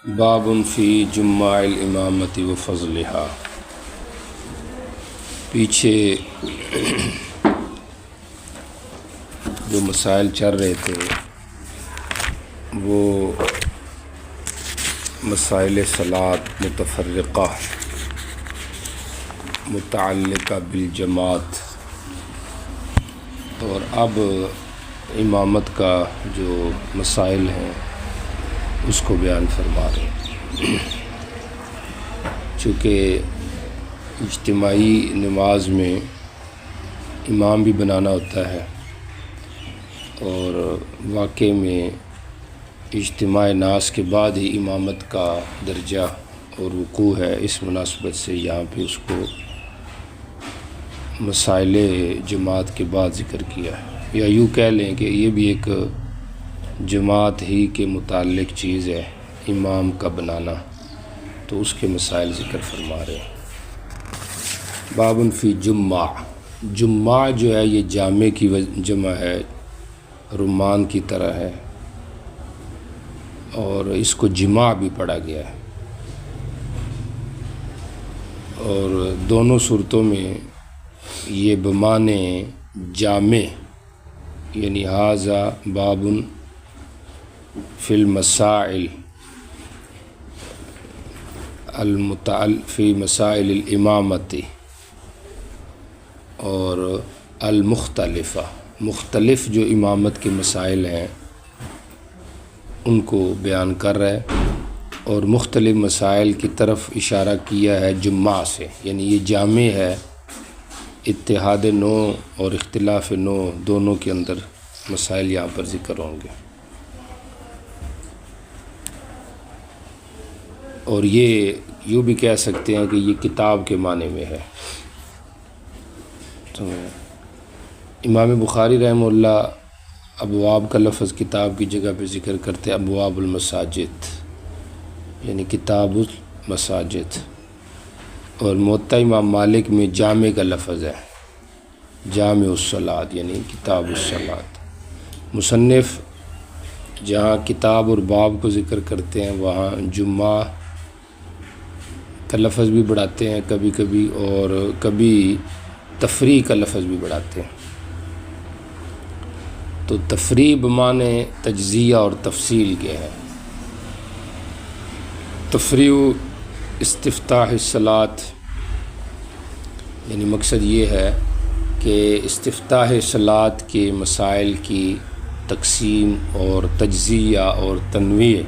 باب فی جماع الامامت و فضلها۔ پیچھے جو مسائل چل رہے تھے وہ مسائل صلاۃ متفرقہ متعلقہ بالجماعت، اور اب امامت کا جو مسائل ہیں اس کو بیان فرما رہے ہیں۔ چونکہ اجتماعی نماز میں امام بھی بنانا ہوتا ہے، اور واقع میں اجتماع ناس کے بعد ہی امامت کا درجہ اور وقوع ہے، اس مناسبت سے یہاں پہ اس کو مسائل جماعت کے بعد ذکر کیا ہے، یا یوں کہہ لیں کہ یہ بھی ایک جماعت ہی کے متعلق چیز ہے، امام کا بنانا، تو اس کے مسائل ذکر فرما رہے ہیں۔ باب فی جمع، جمع جو ہے یہ جامع کی جمع ہے، رمان کی طرح ہے، اور اس کو جماع بھی پڑھا گیا ہے، اور دونوں صورتوں میں یہ بمانے جامع، یعنی ھذا باب فی المسائل فی مسائل الامامت، اور المختلفہ، مختلف جو امامت کے مسائل ہیں ان کو بیان کر رہا ہے، اور مختلف مسائل کی طرف اشارہ کیا ہے جمع سے، یعنی یہ جامع ہے، اتحاد نوع اور اختلاف نوع دونوں کے اندر مسائل یہاں پر ذکر ہوں گے۔ اور یہ یوں بھی کہہ سکتے ہیں کہ یہ کتاب کے معنی میں ہے۔ امام بخاری رحمہ اللہ ابواب کا لفظ کتاب کی جگہ پہ ذکر کرتے ہیں، ابواب المساجد، یعنی کتاب المساجد، اور موطا امام مالک میں جامع کا لفظ ہے، جامع الصلاۃ، یعنی کتاب الصلاۃ۔ مصنف جہاں کتاب اور باب کو ذکر کرتے ہیں وہاں جمعہ کا لفظ بھی بڑھاتے ہیں کبھی کبھی، اور کبھی تفریح کا لفظ بھی بڑھاتے ہیں۔ تو تفریح بمانے تجزیہ اور تفصیل کے ہے۔ تفریح استفتاح الصلاۃ، یعنی مقصد یہ ہے کہ استفتاح صلاۃ کے مسائل کی تقسیم اور تجزیہ اور تنویع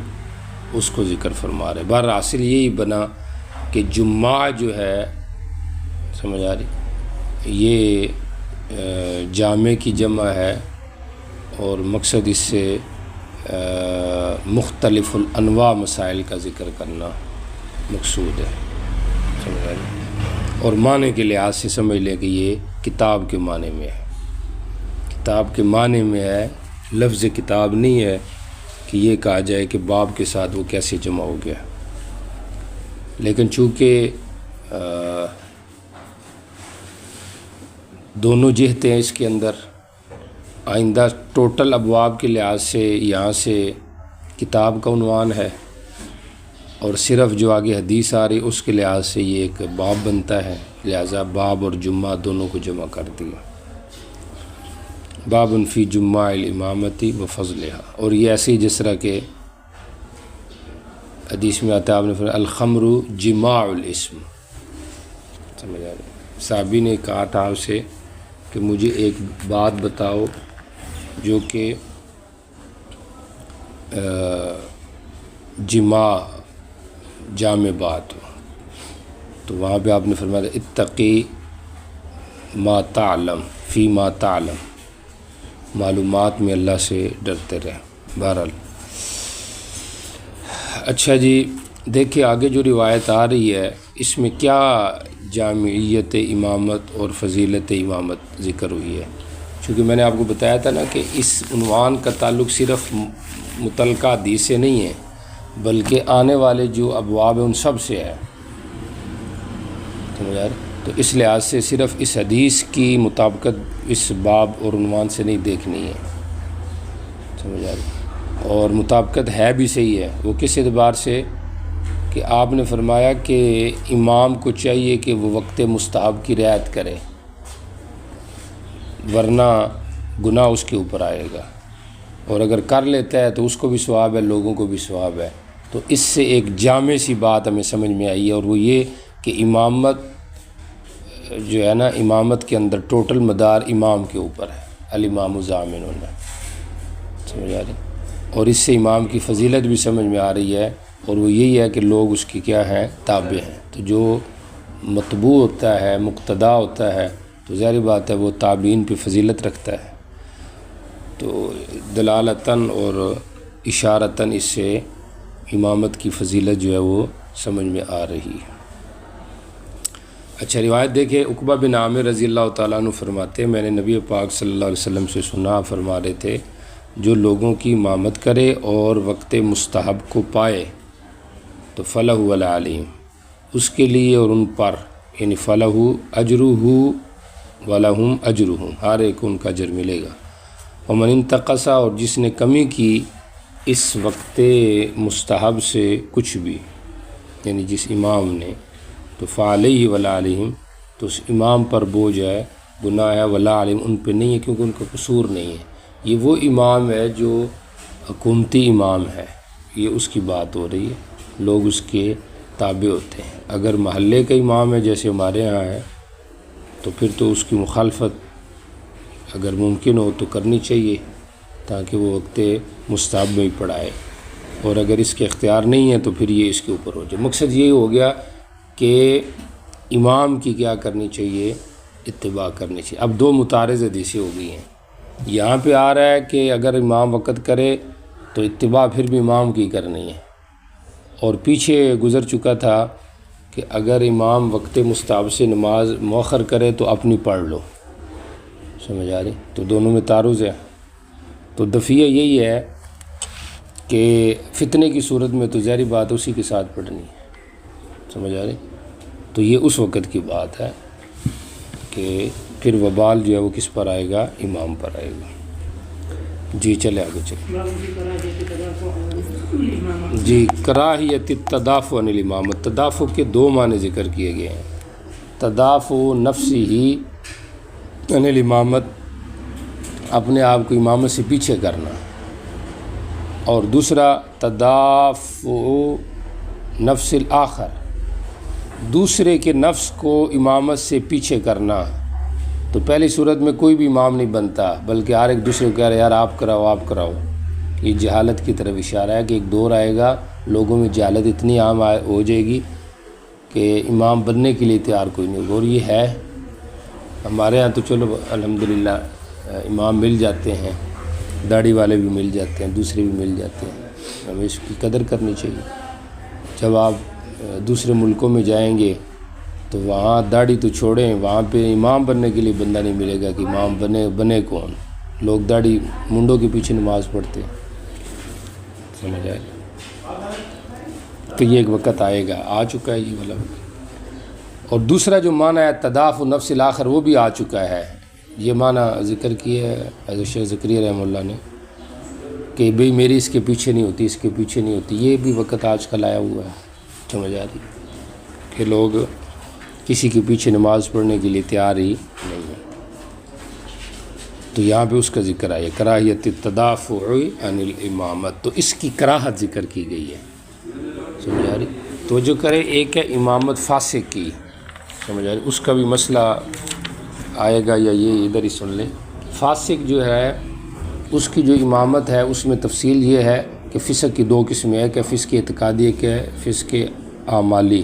اس کو ذکر فرما رہے۔ بہرحاصل یہی بنا کہ جمعہ جو ہے، سمجھ آ رہی، یہ جامع کی جمع ہے، اور مقصد اس سے مختلف الانواع مسائل کا ذکر کرنا مقصود ہے، سمجھ آ رہی، اور معنی کے لحاظ سے سمجھ لیں کہ یہ کتاب کے معنی میں ہے، کتاب کے معنی میں ہے، لفظ کتاب نہیں ہے کہ یہ کہا جائے کہ باب کے ساتھ وہ کیسے جمع ہو گیا۔ لیکن چونکہ دونوں جہتیں اس کے اندر، آئندہ ٹوٹل ابواب کے لحاظ سے یہاں سے کتاب کا عنوان ہے، اور صرف جو آگے حدیث آ رہی اس کے لحاظ سے یہ ایک باب بنتا ہے، لہذا باب اور جمعہ دونوں کو جمع کر دیا۔ باب فی جماع الامامت و فضلها، اور یہ ایسے ہی جس طرح کہ حدیث میں آتا ہے، آپ نے فرمایا الخمر جماع الاسم، سمجھ آ رہی، صحابی نے کہا تھا آپ سے کہ مجھے ایک بات بتاؤ جو کہ جامع بات ہو، تو وہاں پہ آپ نے فرمایا اتقی ما تعلم فی ما تعلم، معلومات میں اللہ سے ڈرتے رہے۔ بہرحال اچھا جی، دیکھیں آگے جو روایت آ رہی ہے اس میں کیا جامعیت امامت اور فضیلت امامت ذکر ہوئی ہے، چونکہ میں نے آپ کو بتایا تھا نا کہ اس عنوان کا تعلق صرف متعلقہ حدیث سے نہیں ہے، بلکہ آنے والے جو ابواب ہیں ان سب سے ہے، سمجھ آ رہی، تو اس لحاظ سے صرف اس حدیث کی مطابقت اس باب اور عنوان سے نہیں دیکھنی ہے، سمجھ آ رہی، اور مطابقت ہے بھی صحیح ہے۔ وہ کس اعتبار سے کہ آپ نے فرمایا کہ امام کو چاہیے کہ وہ وقت مستحب کی رعایت کرے، ورنہ گناہ اس کے اوپر آئے گا، اور اگر کر لیتا ہے تو اس کو بھی ثواب ہے، لوگوں کو بھی ثواب ہے۔ تو اس سے ایک جامع سی بات ہمیں سمجھ میں آئی ہے، اور وہ یہ کہ امامت جو ہے نا، امامت کے اندر ٹوٹل مدار امام کے اوپر ہے، الامام ضامن ہونا، سمجھ آ رہی؟ اور اس سے امام کی فضیلت بھی سمجھ میں آ رہی ہے، اور وہ یہی ہے کہ لوگ اس کی کیا ہیں، تابع ہیں۔ تو جو متبوع ہوتا ہے، مقتدا ہوتا ہے، تو ظاہر بات ہے وہ تابعین پہ فضیلت رکھتا ہے۔ تو دلالتاً اور اشارتاً اس سے امامت کی فضیلت جو ہے وہ سمجھ میں آ رہی ہے۔ اچھا، روایت دیکھیں، عقبہ بن عامر رضی اللہ تعالیٰ عنہ فرماتے ہیں، میں نے نبی پاک صلی اللہ علیہ وسلم سے سنا، فرما رہے تھے، جو لوگوں کی امامت کرے اور وقت مستحب کو پائے تو فلہ علیہم، اس کے لیے اور ان پر، یعنی فلہ اجرہ ولہم اجرہم، ہر ایک ان کا اجر ملے گا۔ ومن انتقص، اور جس نے کمی کی اس وقت مستحب سے کچھ بھی، یعنی جس امام نے، تو فعلیہ ولا علیہم، تو اس امام پر بوجھ ہے، گناہ ہے، ولا علیہم، ان پہ نہیں ہے، کیونکہ ان کا قصور نہیں ہے۔ یہ وہ امام ہے جو حکومتی امام ہے، یہ اس کی بات ہو رہی ہے، لوگ اس کے تابع ہوتے ہیں۔ اگر محلے کا امام ہے جیسے ہمارے ہاں ہے، تو پھر تو اس کی مخالفت اگر ممکن ہو تو کرنی چاہیے، تاکہ وہ وقت مستحب میں ہی پڑھائے، اور اگر اس کے اختیار نہیں ہے تو پھر یہ اس کے اوپر ہو جائے۔ مقصد یہی ہو گیا کہ امام کی کیا کرنی چاہیے، اتباع کرنی چاہیے۔ اب دو متعارض حدیثیں ہو گئی ہیں، یہاں پہ آ رہا ہے کہ اگر امام وقت کرے تو اتباع پھر بھی امام کی کرنی ہے، اور پیچھے گزر چکا تھا کہ اگر امام وقت مستحب سے نماز مؤخر کرے تو اپنی پڑھ لو، سمجھ آ رہی؟ تو دونوں میں تعارض ہے۔ تو دفعہ یہی ہے کہ فتنے کی صورت میں تو ظاہری بات اسی کے ساتھ پڑھنی ہے، سمجھ آ رہی؟ تو یہ اس وقت کی بات ہے کہ پھر وبال جو ہے وہ کس پر آئے گا، امام پر آئے گا۔ جی چلے آگے چلیں۔ جی، کراہیت التدافع عن الامامت، تدافع کے دو معنی ذکر کیے گئے ہیں، تدافع نفسی ہی عن الامامت، اپنے آپ کو امامت سے پیچھے کرنا، اور دوسرا تدافع نفس الآخر، دوسرے کے نفس کو امامت سے پیچھے کرنا۔ تو پہلی صورت میں کوئی بھی امام نہیں بنتا، بلکہ ہر ایک دوسرے کو کہہ رہے یار آپ کراؤ آپ کراؤ۔ یہ جہالت کی طرف اشارہ ہے کہ ایک دور آئے گا، لوگوں میں جہالت اتنی عام ہو جائے گی کہ امام بننے کے لیے تیار کوئی نہیں ہوگا۔ اور یہ ہے ہمارے ہاں، تو چلو الحمدللہ امام مل جاتے ہیں، داڑھی والے بھی مل جاتے ہیں، دوسرے بھی مل جاتے ہیں، ہمیں اس کی قدر کرنی چاہیے۔ جب آپ دوسرے ملکوں میں جائیں گے تو وہاں داڑھی تو چھوڑیں، وہاں پہ امام بننے کے لیے بندہ نہیں ملے گا کہ امام بنے کون، لوگ داڑھی منڈوں کے پیچھے نماز پڑھتے ہیں، سمجھ آئے؟ تو یہ ایک وقت آئے گا، آ چکا ہے یہ والا وقت۔ اور دوسرا جو معنی ہے تدافع نفس الآخر، وہ بھی آ چکا ہے۔ یہ معنی ذکر کیا ہے حضرت شیخ زکریا رحمہ اللہ نے کہ بھئی میری اس کے پیچھے نہیں ہوتی، اس کے پیچھے نہیں ہوتی۔ یہ بھی وقت آج کل آیا ہوا ہے، سمجھ آ رہی کہ لوگ کسی کے پیچھے نماز پڑھنے کے لیے تیار ہی نہیں ہے۔ تو یہاں پہ اس کا ذکر آیا، کراہیت التدافع عن الامامت، تو اس کی کراہت ذکر کی گئی ہے، سمجھ آ رہی؟ تو جو کرے، ایک ہے امامت فاسق کی، سمجھ آ رہی؟ اس کا بھی مسئلہ آئے گا، یا یہ ادھر ہی سن لیں۔ فاسق جو ہے اس کی جو امامت ہے اس میں تفصیل یہ ہے کہ فسق کی دو قسمیں ہیں، کہ فسق اعتقادی، ایک ہے فسق اعمالی۔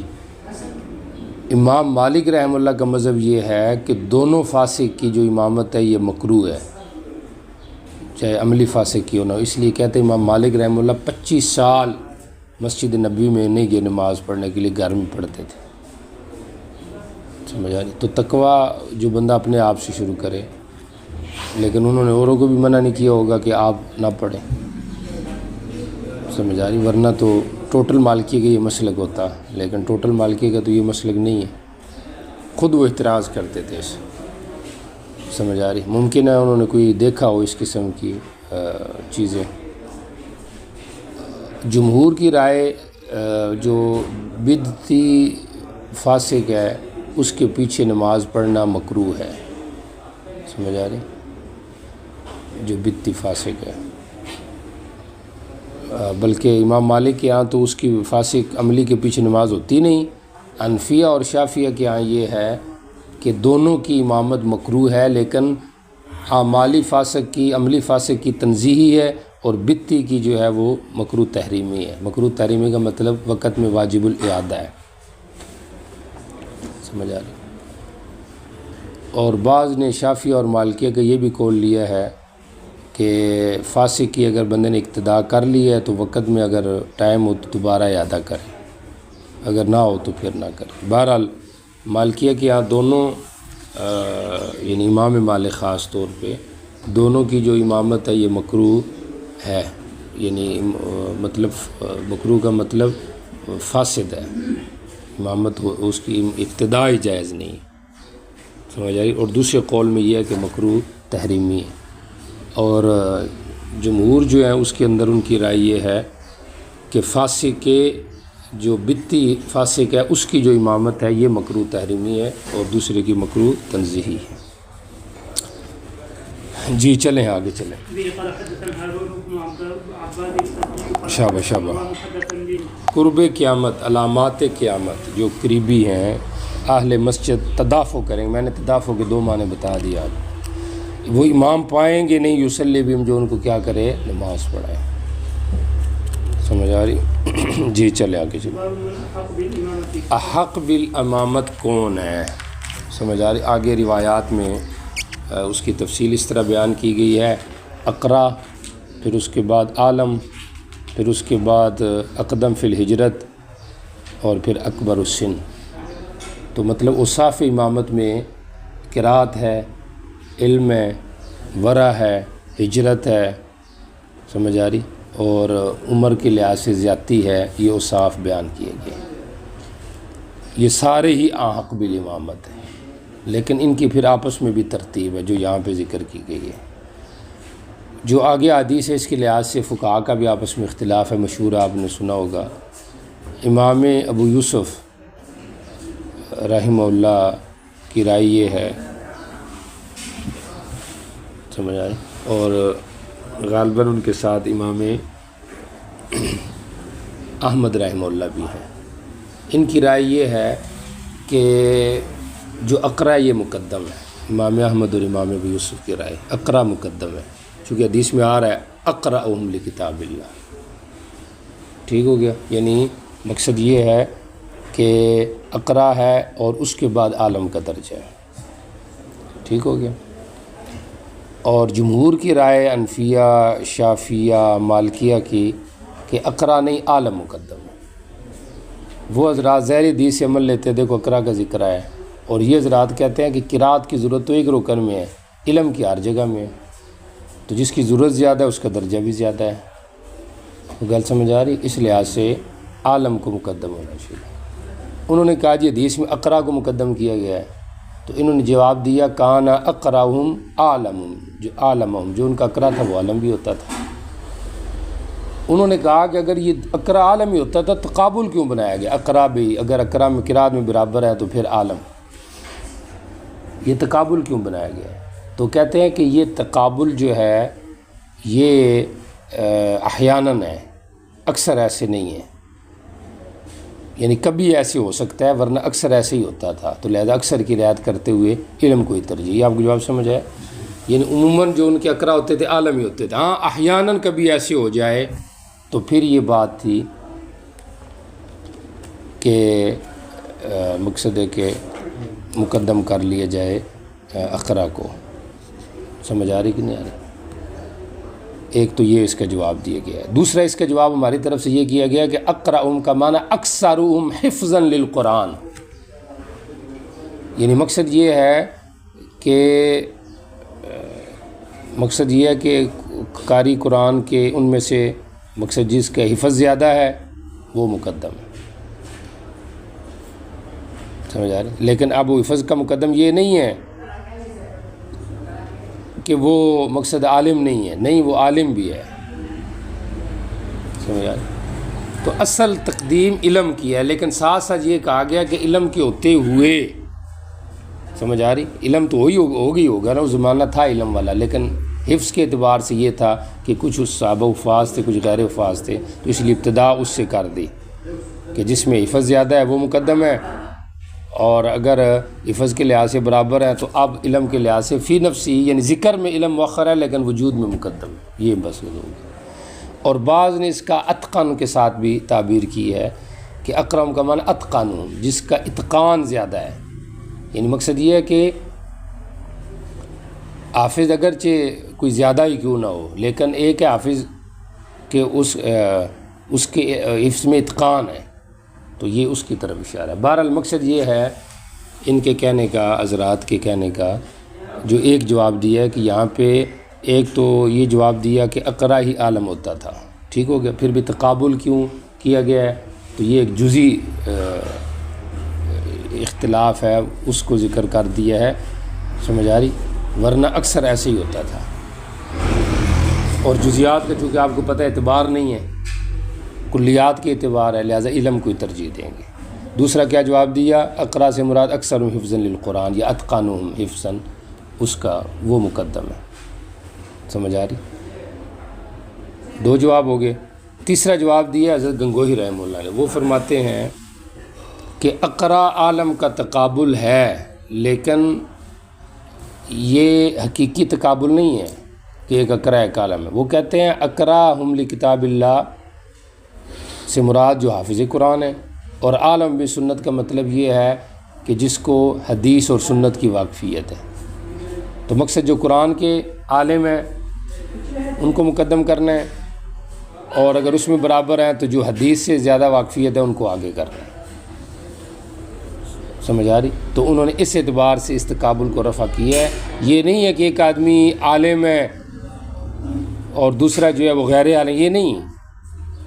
امام مالک رحمہ اللہ کا مذہب یہ ہے کہ دونوں فاسق کی جو امامت ہے یہ مکروہ ہے، چاہے عملی فاسق کی ہو نہ ہو۔ اس لیے کہتے ہیں امام مالک رحمہ اللہ 25 سال مسجد نبوی میں نہیں گئے نماز پڑھنے کے لیے، گھر میں پڑھتے تھے، سمجھ آ رہی؟ تو تقوی جو بندہ اپنے آپ سے شروع کرے، لیکن انہوں نے اوروں کو بھی منع نہیں کیا ہوگا کہ آپ نہ پڑھیں، سمجھ آ رہی؟ ورنہ تو ٹوٹل مالکی کا یہ مسلک ہوتا، لیکن ٹوٹل مالکی کا تو یہ مسلک نہیں ہے، خود وہ اعتراض کرتے تھے اس، سمجھ آ رہی؟ ممکن ہے انہوں نے کوئی دیکھا ہو اس قسم کی چیزیں۔ جمہور کی رائے جو بدعتی فاسق ہے اس کے پیچھے نماز پڑھنا مکروہ ہے، سمجھ آ رہی؟ جو بدعتی فاسق ہے، بلکہ امام مالک کے یہاں تو اس کی فاسق عملی کے پیچھے نماز ہوتی نہیں، حنفیہ اور شافعیہ کے یہاں یہ ہے کہ دونوں کی امامت مکروہ ہے، لیکن عملی فاسق کی تنزیہی ہے، اور بدعتی کی جو ہے وہ مکروہ تحریمی ہے۔ مکروہ تحریمی کا مطلب وقت میں واجب الاعادہ ہے، سمجھ آ رہی؟ اور بعض نے شافعی اور مالکیہ کا یہ بھی قول لیا ہے کہ فاسق کی اگر بندے نے اقتدا کر لی ہے تو وقت میں اگر ٹائم ہو تو دوبارہ اعادہ کرے، اگر نہ ہو تو پھر نہ کرے۔ بہرحال مالکیہ کے یہاں دونوں یعنی امام مالک خاص طور پہ دونوں کی جو امامت ہے یہ مکروہ ہے، یعنی مطلب مکروہ کا مطلب فاسد ہے، امامت اس کی اقتداء ہی جائز نہیں، سمجھ آئی؟ اور دوسرے قول میں یہ ہے کہ مکروہ تحریمی ہے، اور جمہور جو ہیں اس کے اندر ان کی رائے یہ ہے کہ فاسق کے جو بدعتی فاسق ہے اس کی جو امامت ہے یہ مکروہ تحریمی ہے اور دوسرے کی مکروہ تنزیہی ہے۔ جی چلیں آگے چلیں۔ شابہ قرب قیامت، علامات قیامت جو قریبی ہیں اہل مسجد تدافع کریں گے۔ میں نے تدافع کے دو معنی بتا دیا، وہ امام پائیں گے نہیں یصلی بہم، جو ان کو کیا کرے، نماز پڑھائے، سمجھ آ رہی؟ جی چلے آگے چلیں۔ احق بالامامت کون ہے، سمجھ آ رہی؟ آگے روایات میں اس کی تفصیل اس طرح بیان کی گئی ہے، اقرا، پھر اس کے بعد عالم، پھر اس کے بعد اقدم فی الہجرت، اور پھر اکبر السن۔ تو مطلب اوصاف امامت میں قرات ہے، علم ہے، ورع ہے، ہجرت ہے، سمجھ آ رہی؟ اور عمر کے لحاظ سے زیادتی ہے، یہ اوصاف بیان کیے گئے۔ یہ سارے ہی احق بالامامت ہیں، لیکن ان کی پھر آپس میں بھی ترتیب ہے جو یہاں پہ ذکر کی گئی ہے۔ جو آگے حدیث ہے اس کے لحاظ سے فقہاء کا بھی آپس میں اختلاف ہے، مشہور آپ نے سنا ہوگا۔ امام ابو یوسف رحمہ اللہ کی رائے یہ ہے، سمجھ آئے، اور غالباً ان کے ساتھ امام احمد رحمہ اللہ بھی ہے۔ ان کی رائے یہ ہے کہ جو اقرا یہ مقدم ہے، امام احمد اور امام ابو یوسف کی رائے اقرا مقدم ہے، چونکہ حدیث میں آ رہا ہے اقرأہم لکتاب اللہ، ٹھیک ہو گیا؟ یعنی مقصد یہ ہے کہ اقرا ہے اور اس کے بعد عالم کا درجہ ہے، ٹھیک ہو گیا؟ اور جمہور کی رائے حنفیہ، شافعیہ، مالکیہ کی کہ اقرا نہیں عالم مقدم ہے۔ وہ حضرات ظاہر حدیث سے عمل لیتے، دیکھو اقرا کا ذکر ہے، اور یہ حضرات کہتے ہیں کہ قرات کی ضرورت تو ایک رکن میں ہے، علم کی ہر جگہ میں ہے، تو جس کی ضرورت زیادہ ہے اس کا درجہ بھی زیادہ ہے۔ گل سمجھ آ رہی؟ اس لحاظ سے عالم کو مقدم ہونا چاہیے۔ انہوں نے کہا جی حدیث میں اقرا کو مقدم کیا گیا ہے، تو انہوں نے جواب دیا کانا اقراہم عالمہم، جو عالمہم، جو ان کا اقرا تھا وہ عالم بھی ہوتا تھا۔ انہوں نے کہا کہ اگر یہ اقرا عالم ہی ہوتا تھا تو تقابل کیوں بنایا گیا؟ اقرا بھی اگر اقرا میں قرات میں برابر ہے تو پھر عالم، یہ تقابل کیوں بنایا گیا؟ تو کہتے ہیں کہ یہ تقابل جو ہے یہ احیاناً ہے، اکثر ایسے نہیں ہے، یعنی کبھی ایسے ہو سکتا ہے ورنہ اکثر ایسے ہی ہوتا تھا، تو لہذا اکثر کی رعایت کرتے ہوئے علم کو ہی ترجیح۔ یہ آپ کو جواب سمجھ آیا؟ یعنی عموماً جو ان کے اقرا ہوتے تھے عالم ہی ہوتے تھے، ہاں احیاناً کبھی ایسے ہو جائے تو پھر یہ بات تھی کہ مقصد ہے کہ مقدم کر لیا جائے اقرا کو، سمجھ آ رہی کہ نہیں آ رہی؟ ایک تو یہ اس کا جواب دیا گیا ہے۔ دوسرا اس کا جواب ہماری طرف سے یہ کیا گیا کہ اقرأہم کا معنی اکثرہم حفظاً للقرآن، یعنی مقصد یہ ہے کہ قاری قرآن کے ان میں سے مقصد جس کا حفظ زیادہ ہے وہ مقدم ہے، سمجھ آ رہی؟ لیکن اب وہ حفظ کا مقدم یہ نہیں ہے کہ وہ مقصد عالم نہیں ہے، نہیں وہ عالم بھی ہے، سمجھ آ رہی؟ تو اصل تقدیم علم کی ہے، لیکن ساتھ ساتھ یہ کہا گیا کہ علم کے ہوتے ہوئے، سمجھ آ رہی، علم تو وہی ہوگا نا، اس زمانہ تھا علم والا، لیکن حفظ کے اعتبار سے یہ تھا کہ کچھ اس صحابہ حفاظ تھے، کچھ غیر حفاظ تھے، تو اس لیے ابتدا اس سے کر دی کہ جس میں حفظ زیادہ ہے وہ مقدم ہے، اور اگر حفظ کے لحاظ سے برابر ہے تو اب علم کے لحاظ سے فی نفسی، یعنی ذکر میں علم مؤخر ہے لیکن وجود میں مقدم ہے، یہ بس ہوگا۔ اور بعض نے اس کا اتقن کے ساتھ بھی تعبیر کی ہے کہ اکرم کا معنی اتقن، جس کا اتقان زیادہ ہے، یعنی مقصد یہ ہے کہ حافظ اگرچہ کوئی زیادہ ہی کیوں نہ ہو، لیکن ایک ہے حافظ کہ اس کے حفظ میں اتقان ہے، تو یہ اس کی طرف اشارہ ہے۔ بہرحال مقصد یہ ہے ان کے کہنے کا، حضرات کے کہنے کا، جو ایک جواب دیا ہے کہ یہاں پہ ایک تو یہ جواب دیا کہ اقرا ہی عالم ہوتا تھا، ٹھیک ہو گیا، پھر بھی تقابل کیوں کیا گیا ہے، تو یہ ایک جزئی اختلاف ہے، اس کو ذکر کر دیا ہے، سمجھ آ رہی، ورنہ اکثر ایسے ہی ہوتا تھا۔ اور جزیات کا چونکہ آپ کو پتہ اعتبار نہیں ہے، کلیات کے اعتبار ہے، لہذا علم کو ترجیح دیں گے۔ دوسرا کیا جواب دیا، اقرا سے مراد اکثرهم حفظا للقرآن یا اتقانهم حفظا، اس کا وہ مقدم ہے، سمجھ آ رہی، دو جواب ہو گئے۔ تیسرا جواب دیا حضرت گنگوہی رحمہ اللہ نے، وہ فرماتے ہیں کہ اقرا عالم کا تقابل ہے، لیکن یہ حقیقی تقابل نہیں ہے کہ ایک اقرا ایک عالم ہے۔ وہ کہتے ہیں اقرا ہم لکتاب اللہ سے مراد جو حافظ قرآن ہے، اور عالم بھی سنت کا مطلب یہ ہے کہ جس کو حدیث اور سنت کی واقفیت ہے، تو مقصد جو قرآن کے عالم ہیں ان کو مقدم کرنا ہے، اور اگر اس میں برابر ہیں تو جو حدیث سے زیادہ واقفیت ہے ان کو آگے کرنا ہے، سمجھ آ رہی۔ تو انہوں نے اس اعتبار سے اس تقابل کو رفع کیا ہے، یہ نہیں ہے کہ ایک آدمی عالم ہے اور دوسرا جو ہے وہ غیر عالم، یہ نہیں،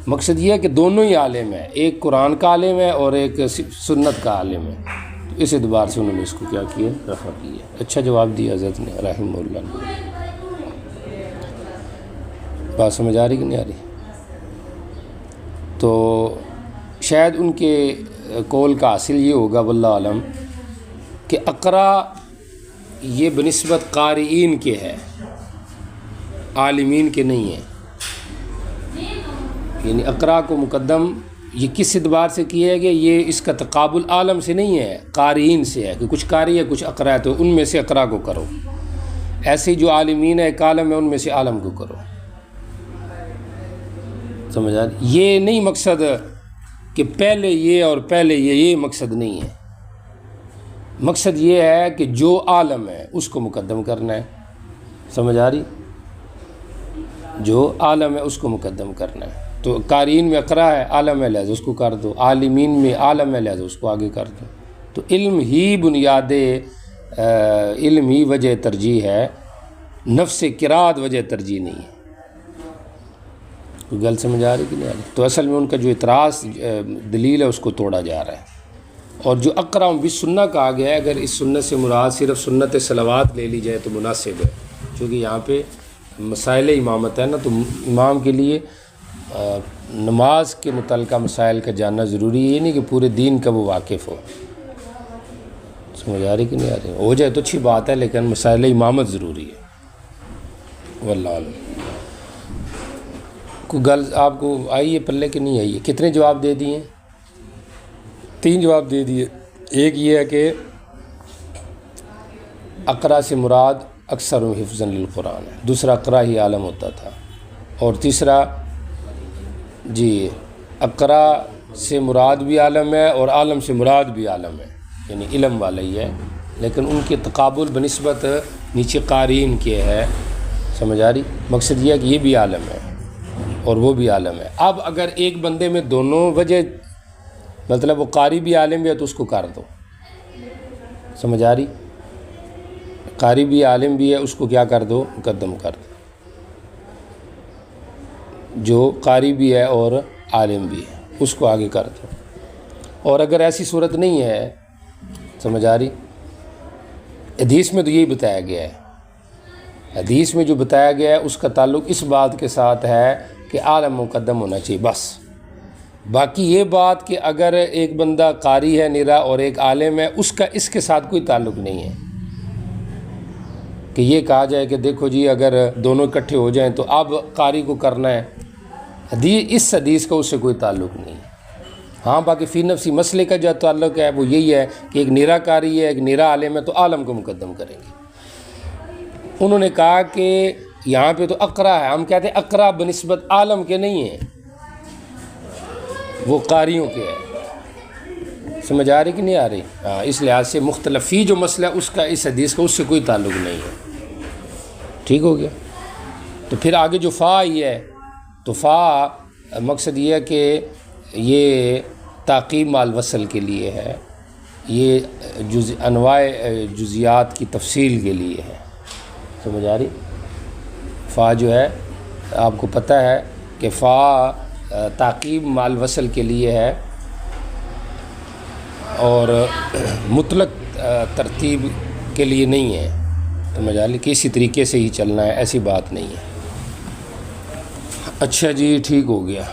مقصد یہ ہے کہ دونوں ہی عالم ہیں، ایک قرآن کا عالم ہے اور ایک سنت کا عالم ہے، تو اس اعتبار سے انہوں نے اس کو کیا کیا، رفع کیا۔ اچھا جواب دیا حضرت نے رحمہ اللہ نے، بات سمجھ آ رہی کہ نہیں آ رہی؟ تو شاید ان کے قول کا حاصل یہ ہوگا واللہ عالم کہ اقرا یہ بنسبت قارئین کے ہے، عالمین کے نہیں ہے، یعنی اقرا کو مقدم یہ کس اعتبار سے کیا ہے کہ یہ اس کا تقابل عالم سے نہیں ہے، قارئین سے ہے، کہ کچھ قاری ہے کچھ اقرا ہے تو ان میں سے اقرا کو کرو، ایسے جو عالمین ہے ایک عالم ہے ان میں سے عالم کو کرو، سمجھ آ رہی۔ یہ نہیں مقصد کہ پہلے یہ اور پہلے یہ مقصد نہیں ہے، مقصد یہ ہے کہ جو عالم ہے اس کو مقدم کرنا ہے، سمجھ آ رہی، جو عالم ہے اس کو مقدم کرنا ہے، تو قارئین میں اقرا ہے، عالم ہے لہذا اس کو کر دو، عالمین میں عالم ہے لہذا اس کو آگے کر دو، تو علم ہی بنیاد، علم ہی وجہ ترجیح ہے، نفس قرات وجہ ترجیح نہیں ہے۔ کوئی گل سمجھ آ رہی کہ نہیں آ رہی؟ تو اصل میں ان کا جو اعتراض دلیل ہے اس کو توڑا جا رہا ہے، اور جو اقرا بالسنہ کہا گیا ہے، اگر اس سنت سے مراد صرف سنت صلوات لے لی جائے تو مناسب ہے، کیونکہ یہاں پہ مسائل امامت ہے نا، تو امام کے لیے نماز کے متعلقہ مسائل کا جاننا ضروری ہے، یہ نہیں کہ پورے دین کا وہ واقف ہو، سمجھ آ رہی کہ نہیں آ رہی؟ ہو جائے تو اچھی بات ہے، لیکن مسائل امامت ضروری ہے، واللہ عالم۔ کوئی گل آپ کو آئی ہے پلے کہ نہیں آئی ہے؟ کتنے جواب دے دیے؟ 3 جواب دے دیے۔ ایک یہ ہے کہ اقرا سے مراد اکثر حفظا للقرآن ہے، دوسرا اقرا ہی عالم ہوتا تھا، اور تیسرا جی اقرا سے مراد بھی عالم ہے اور عالم سے مراد بھی عالم ہے، یعنی علم والا ہی ہے، لیکن ان کے تقابل بنسبت نیچے قارئین کے ہے، سمجھ آ رہی، مقصد یہ ہے کہ یہ بھی عالم ہے اور وہ بھی عالم ہے۔ اب اگر ایک بندے میں دونوں وجہ، مطلب وہ قاری بھی عالم بھی ہے تو اس کو کر دو، سمجھ آ رہی، قاری بھی عالم بھی ہے اس کو کیا کر دو، مقدم کر دو، جو قاری بھی ہے اور عالم بھی ہے اس کو آگے کر دو۔ اور اگر ایسی صورت نہیں ہے، سمجھ آ رہی، حدیث میں تو یہی بتایا گیا ہے، حدیث میں جو بتایا گیا ہے اس کا تعلق اس بات کے ساتھ ہے کہ عالم مقدم ہونا چاہیے بس، باقی یہ بات کہ اگر ایک بندہ قاری ہے نرا اور ایک عالم ہے، اس کا اس کے ساتھ کوئی تعلق نہیں ہے کہ یہ کہا جائے کہ دیکھو جی اگر دونوں اکٹھے ہو جائیں تو اب قاری کو کرنا ہے، اس حدیث کا اس سے کوئی تعلق نہیں ہے۔ ہاں باقی فی نفسی مسئلے کا جو تعلق ہے وہ یہی ہے کہ ایک نرا قاری ہے، ایک نرا عالم ہے، تو عالم کو مقدم کریں گے۔ انہوں نے کہا کہ یہاں پہ تو اقرا ہے، ہم کہتے ہیں اقرا بنسبت عالم کے نہیں ہیں، وہ قاریوں کے ہے۔ سمجھ آ رہی کہ نہیں آ رہی؟ ہاں، اس لحاظ سے مختلفی جو مسئلہ ہے اس کا اس حدیث کا اس سے کوئی تعلق نہیں ہے۔ ٹھیک ہو گیا؟ تو پھر آگے جو فا آئی ہے تو فا مقصد یہ ہے کہ یہ تعقیب مال وصل کے لیے ہے، یہ انواع جزیات کی تفصیل کے لیے ہے۔ سمجھ آ رہی؟ فا جو ہے آپ کو پتہ ہے کہ فا تعقیب مال وصل کے لیے ہے اور مطلق ترتیب کے لیے نہیں ہے۔ سمجھ آ رہی کہ اسی طریقے سے ہی چلنا ہے، ایسی بات نہیں ہے۔ اچھا جی ٹھیک ہو گیا۔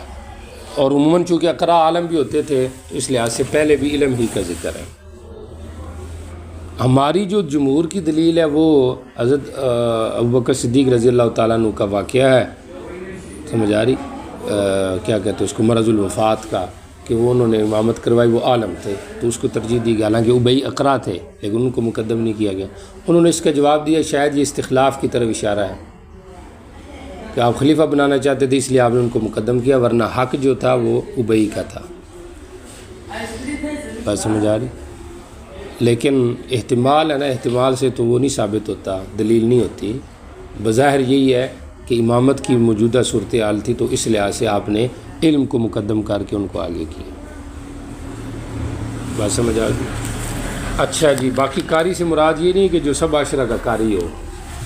اور عموماً چونکہ اقرا عالم بھی ہوتے تھے تو اس لحاظ سے پہلے بھی علم ہی کا ذکر ہے۔ ہماری جو جمہور کی دلیل ہے وہ حضرت ابوبکر صدیق رضی اللہ تعالیٰ عنہ کا واقعہ ہے۔ سمجھ آ رہی؟ کیا کہتے ہیں اس کو، مرض الوفات کا، کہ وہ انہوں نے امامت کروائی، وہ عالم تھے تو اس کو ترجیح دی گئی، حالانکہ ابئی اقرا تھے لیکن ان کو مقدم نہیں کیا گیا۔ انہوں نے اس کا جواب دیا شاید یہ استخلاف کی طرف اشارہ ہے کہ آپ خلیفہ بنانا چاہتے تھے اس لیے آپ نے ان کو مقدم کیا، ورنہ حق جو تھا وہ ابئی کا تھا۔ بات سمجھ آ رہی؟ لیکن احتمال ہے نا، احتمال سے تو وہ نہیں ثابت ہوتا، دلیل نہیں ہوتی۔ بظاہر یہی ہے کہ امامت کی موجودہ صورتحال تھی تو اس لحاظ سے آپ نے علم کو مقدم کر کے ان کو آگے کیا۔ بات سمجھ آ گئی؟ اچھا جی، باقی قاری سے مراد یہ نہیں کہ جو سب عشرہ کا قاری ہو،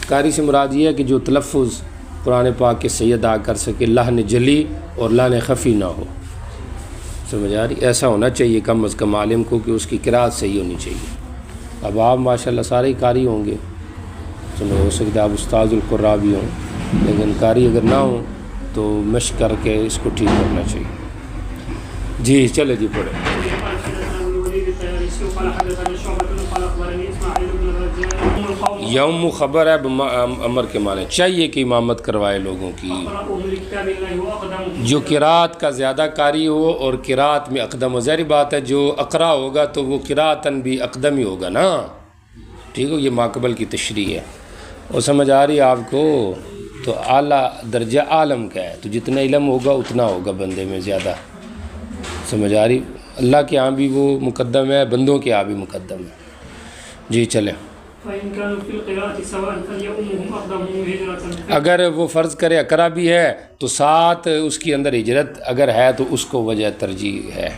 قاری سے مراد یہ ہے کہ جو تلفظ قرآن پاک کے صحیح ادا کر سکے، لحن جلی اور لحن خفی نہ ہو۔ سمجھ آ رہی؟ ایسا ہونا چاہیے کم از کم عالم کو کہ اس کی قرأت صحیح ہونی چاہیے۔ اب آپ ماشاءاللہ سارے ہی قاری ہوں گے، چلو ہو سکتا ہے آپ استاذ القراء بھی ہوں، لیکن قاری اگر نہ ہوں تو مشق کر کے اس کو ٹھیک کرنا چاہیے۔ جی چلے جی پڑھیں۔ یوم خبر ہے امر کے معنی، چاہیے کہ امامت کروائے لوگوں کی جو قرات کا زیادہ قاری ہو اور قرات میں اقدم ہو۔ ظاہر بات ہے جو اقرا ہوگا تو وہ قراتن بھی اقدم ہی ہوگا نا، ٹھیک ہو؟ یہ ماقبل کی تشریح ہے، اور سمجھ آ رہی ہے آپ کو؟ تو اعلیٰ درجہ عالم کا ہے، تو جتنا علم ہوگا اتنا ہوگا بندے میں زیادہ۔ سمجھ آ رہی؟ اللہ کے ہاں بھی وہ مقدم ہے، بندوں کے ہاں بھی مقدم ہے۔ جی چلیں۔ اگر وہ فرض کرے اقرا بھی ہے تو ساتھ اس کی اندر ہجرت اگر ہے تو اس کو وجہ ترجیح ہے۔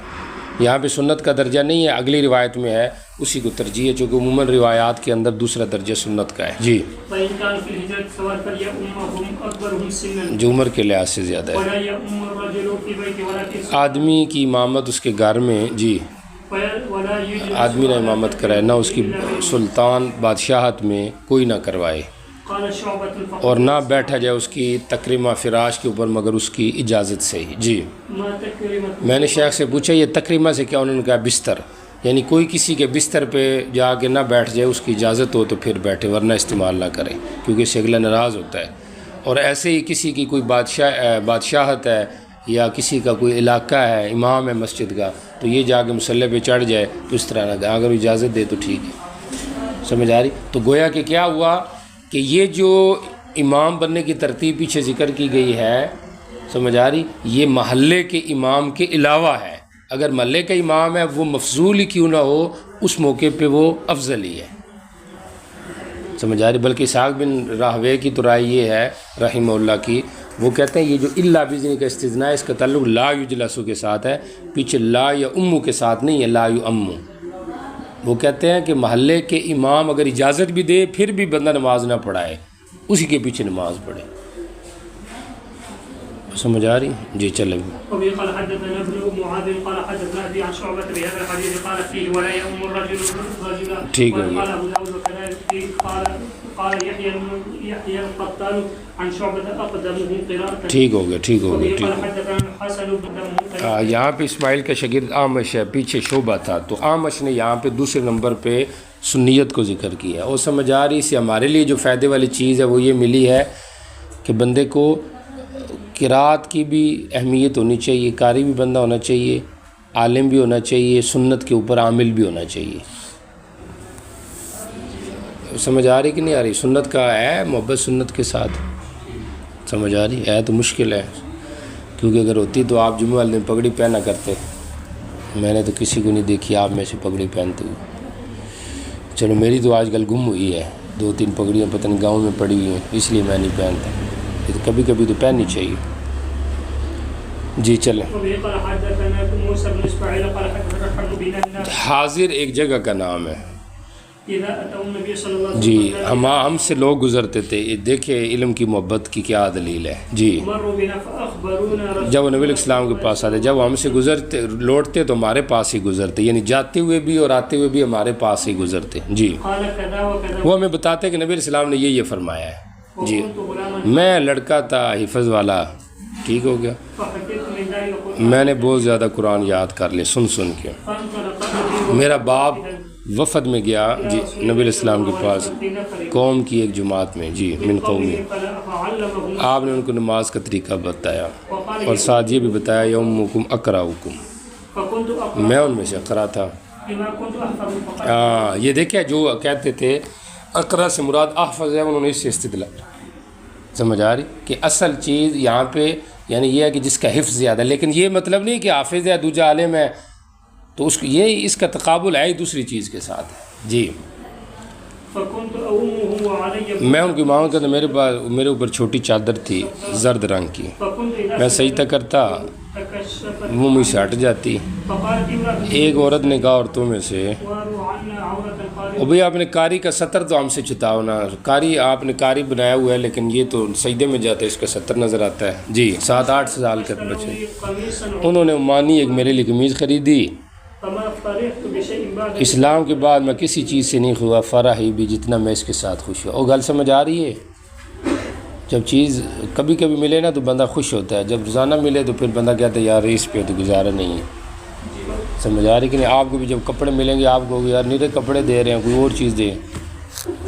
یہاں پہ سنت کا درجہ نہیں ہے، اگلی روایت میں ہے اسی کو ترجیح ہے، چونکہ عموماً روایات کے اندر دوسرا درجہ سنت کا ہے۔ جی، جو عمر کے لحاظ سے زیادہ ہے، آدمی کی امامت اس کے گھر میں، جی آدمی نہ امامت کرائے، نہ اس کی سلطان بادشاہت میں کوئی نہ کروائے، اور نہ بیٹھا جائے اس کی تکریمہ فراش کے اوپر مگر اس کی اجازت سے ہی۔ جی، میں نے شیخ سے پوچھا یہ تکریمہ سے کیا؟ انہوں نے کہا بستر، یعنی کوئی کسی کے بستر پہ جا کے نہ بیٹھ جائے، اس کی اجازت ہو تو پھر بیٹھے، ورنہ استعمال نہ کرے کیونکہ شگلہ ناراض ہوتا ہے۔ اور ایسے ہی کسی کی کوئی بادشاہت ہے یا کسی کا کوئی علاقہ ہے، امام ہے مسجد کا، تو یہ جا کے مصلی پہ چڑھ جائے تو اس طرح نہ، اگر اجازت دے تو ٹھیک ہے۔ سمجھ آ رہی؟ تو گویا کہ کیا ہوا کہ یہ جو امام بننے کی ترتیب پیچھے ذکر کی گئی ہے، سمجھ آ رہی، یہ محلے کے امام کے علاوہ ہے۔ اگر محلے کا امام ہے وہ مفضول ہی کیوں نہ ہو، اس موقع پہ وہ افضل ہی ہے۔ سمجھ آ رہی؟ بلکہ اسحاق بن راہوے کی تو رائے یہ ہے رحمہ اللہ کی، وہ کہتے ہیں یہ جو الا بإذن کا استثناء ہے، اس کا تعلق لا یجلسو کے ساتھ ہے، پیچھے لا یا امو کے ساتھ نہیں ہے، لا یؤمو۔ وہ کہتے ہیں کہ محلے کے امام اگر اجازت بھی دے پھر بھی بندہ نماز نہ پڑھائے، اسی کے پیچھے نماز پڑھے۔ سمجھ آ رہی؟ جی چلیں۔ قال حدثنا ابن معاذ قال حدثنا ابي عن شعبة بهذا الحديث قال فيه ولا يؤم الرجل رجلا ٹھیک ہے۔ قال ابو داود وكذلك قال يحيى القطان عن شعبة اقدمه قراءة۔ ٹھیک ہو گیا، ٹھیک ہو گیا، ٹھیک قال حدثنا حسن بن یہاں پہ اسماعیل کا شاگرد آمش ہے، پیچھے شعبہ تھا، تو آمش نے یہاں پہ دوسرے نمبر پہ سنیت کو ذکر کیا. اور سمجھ آ رہی سے ہمارے لیے جو فائدے والی چیز ہے وہ یہ ملی ہے کہ بندے کو قرات کی بھی اہمیت ہونی چاہیے، قاری بھی بندہ ہونا چاہیے، عالم بھی ہونا چاہیے، سنت کے اوپر عامل بھی ہونا چاہیے. سمجھ آ رہی کہ نہیں آ رہی؟ سنت کا ہے محبت سنت کے ساتھ، سمجھ آ رہی ہے تو مشکل ہے، کیونکہ اگر ہوتی تو آپ جمعہ والے دن پگڑی پہنا کرتے. میں نے تو کسی کو نہیں دیکھی آپ میں سے پگڑی پہنتے ہوئے. چلو میری تو آج کل گم ہوئی ہے، 2-3 پگڑیاں پتہ نہیں گاؤں میں پڑی ہوئی ہیں، اس لیے میں نہیں پہنتا. یہ تو کبھی کبھی تو پہننی چاہیے. جی چلیں. حاضر ایک جگہ کا نام ہے. جی ہم سے لوگ گزرتے تھے. دیکھیں علم کی محبت کی کیا دلیل ہے. جی جب وہ نبی علیہ السلام کے پاس آتے، جب ہم سے گزرتے لوٹتے تو ہمارے پاس ہی گزرتے، یعنی جاتے ہوئے بھی اور آتے ہوئے بھی ہمارے پاس ہی گزرتے. جی وہ ہمیں بتاتے کہ نبی علیہ السلام نے یہ فرمایا ہے. جی میں لڑکا تھا حفظ والا، ٹھیک ہو گیا، میں نے بہت زیادہ قرآن یاد کر لے سن کے. میرا باپ وفد میں گیا جی نبی علیہ السلام کے پاس، قوم کی ایک جماعت میں، جی من قومی. آپ نے ان کو نماز کا طریقہ بتایا اور ساتھ یہ بھی بتایا یومکم اقرأکم، میں ان میں سے اقرا تھا. یہ دیکھیں جو کہتے تھے اقرا سے مراد احفظ ہے، انہوں نے اس سے استدلال. سمجھ آ رہی کہ اصل چیز یہاں پہ یعنی یہ ہے کہ جس کا حفظ زیادہ، لیکن یہ مطلب نہیں کہ حافظ ہے دوجا عالم ہے تو اس کا تقابل ہے ہی دوسری چیز کے ساتھ. جی میں ان کی ماں کا میرے اوپر چھوٹی چادر تھی زرد رنگ کی، میں سجدہ کرتا وہ مجھ سے ہٹ جاتی. ایک عورت نے کہا عورتوں میں سے، او بھئی آپ نے قاری کا ستر تو ہم سے چھتاؤ نا، قاری آپ نے قاری بنایا ہوا ہے لیکن یہ تو سجدے میں جاتا ہے، اس کا ستر نظر آتا ہے. جی 7-8 سال کے بچے. انہوں نے مانی ایک میرے لیے قمیض خریدی. اسلام کے بعد میں کسی چیز سے نہیں ہوا فرح ہی بھی جتنا میں اس کے ساتھ خوش ہوا. وہ گل سمجھ آ رہی ہے؟ جب چیز کبھی کبھی ملے نا تو بندہ خوش ہوتا ہے، جب روزانہ ملے تو پھر بندہ کہتا ہے یار اس پہ تو گزارا نہیں ہے. سمجھ آ رہی کہ نہیں؟ آپ کو بھی جب کپڑے ملیں گے آپ کو یار نیرے کپڑے دے رہے ہیں، کوئی اور چیز دے.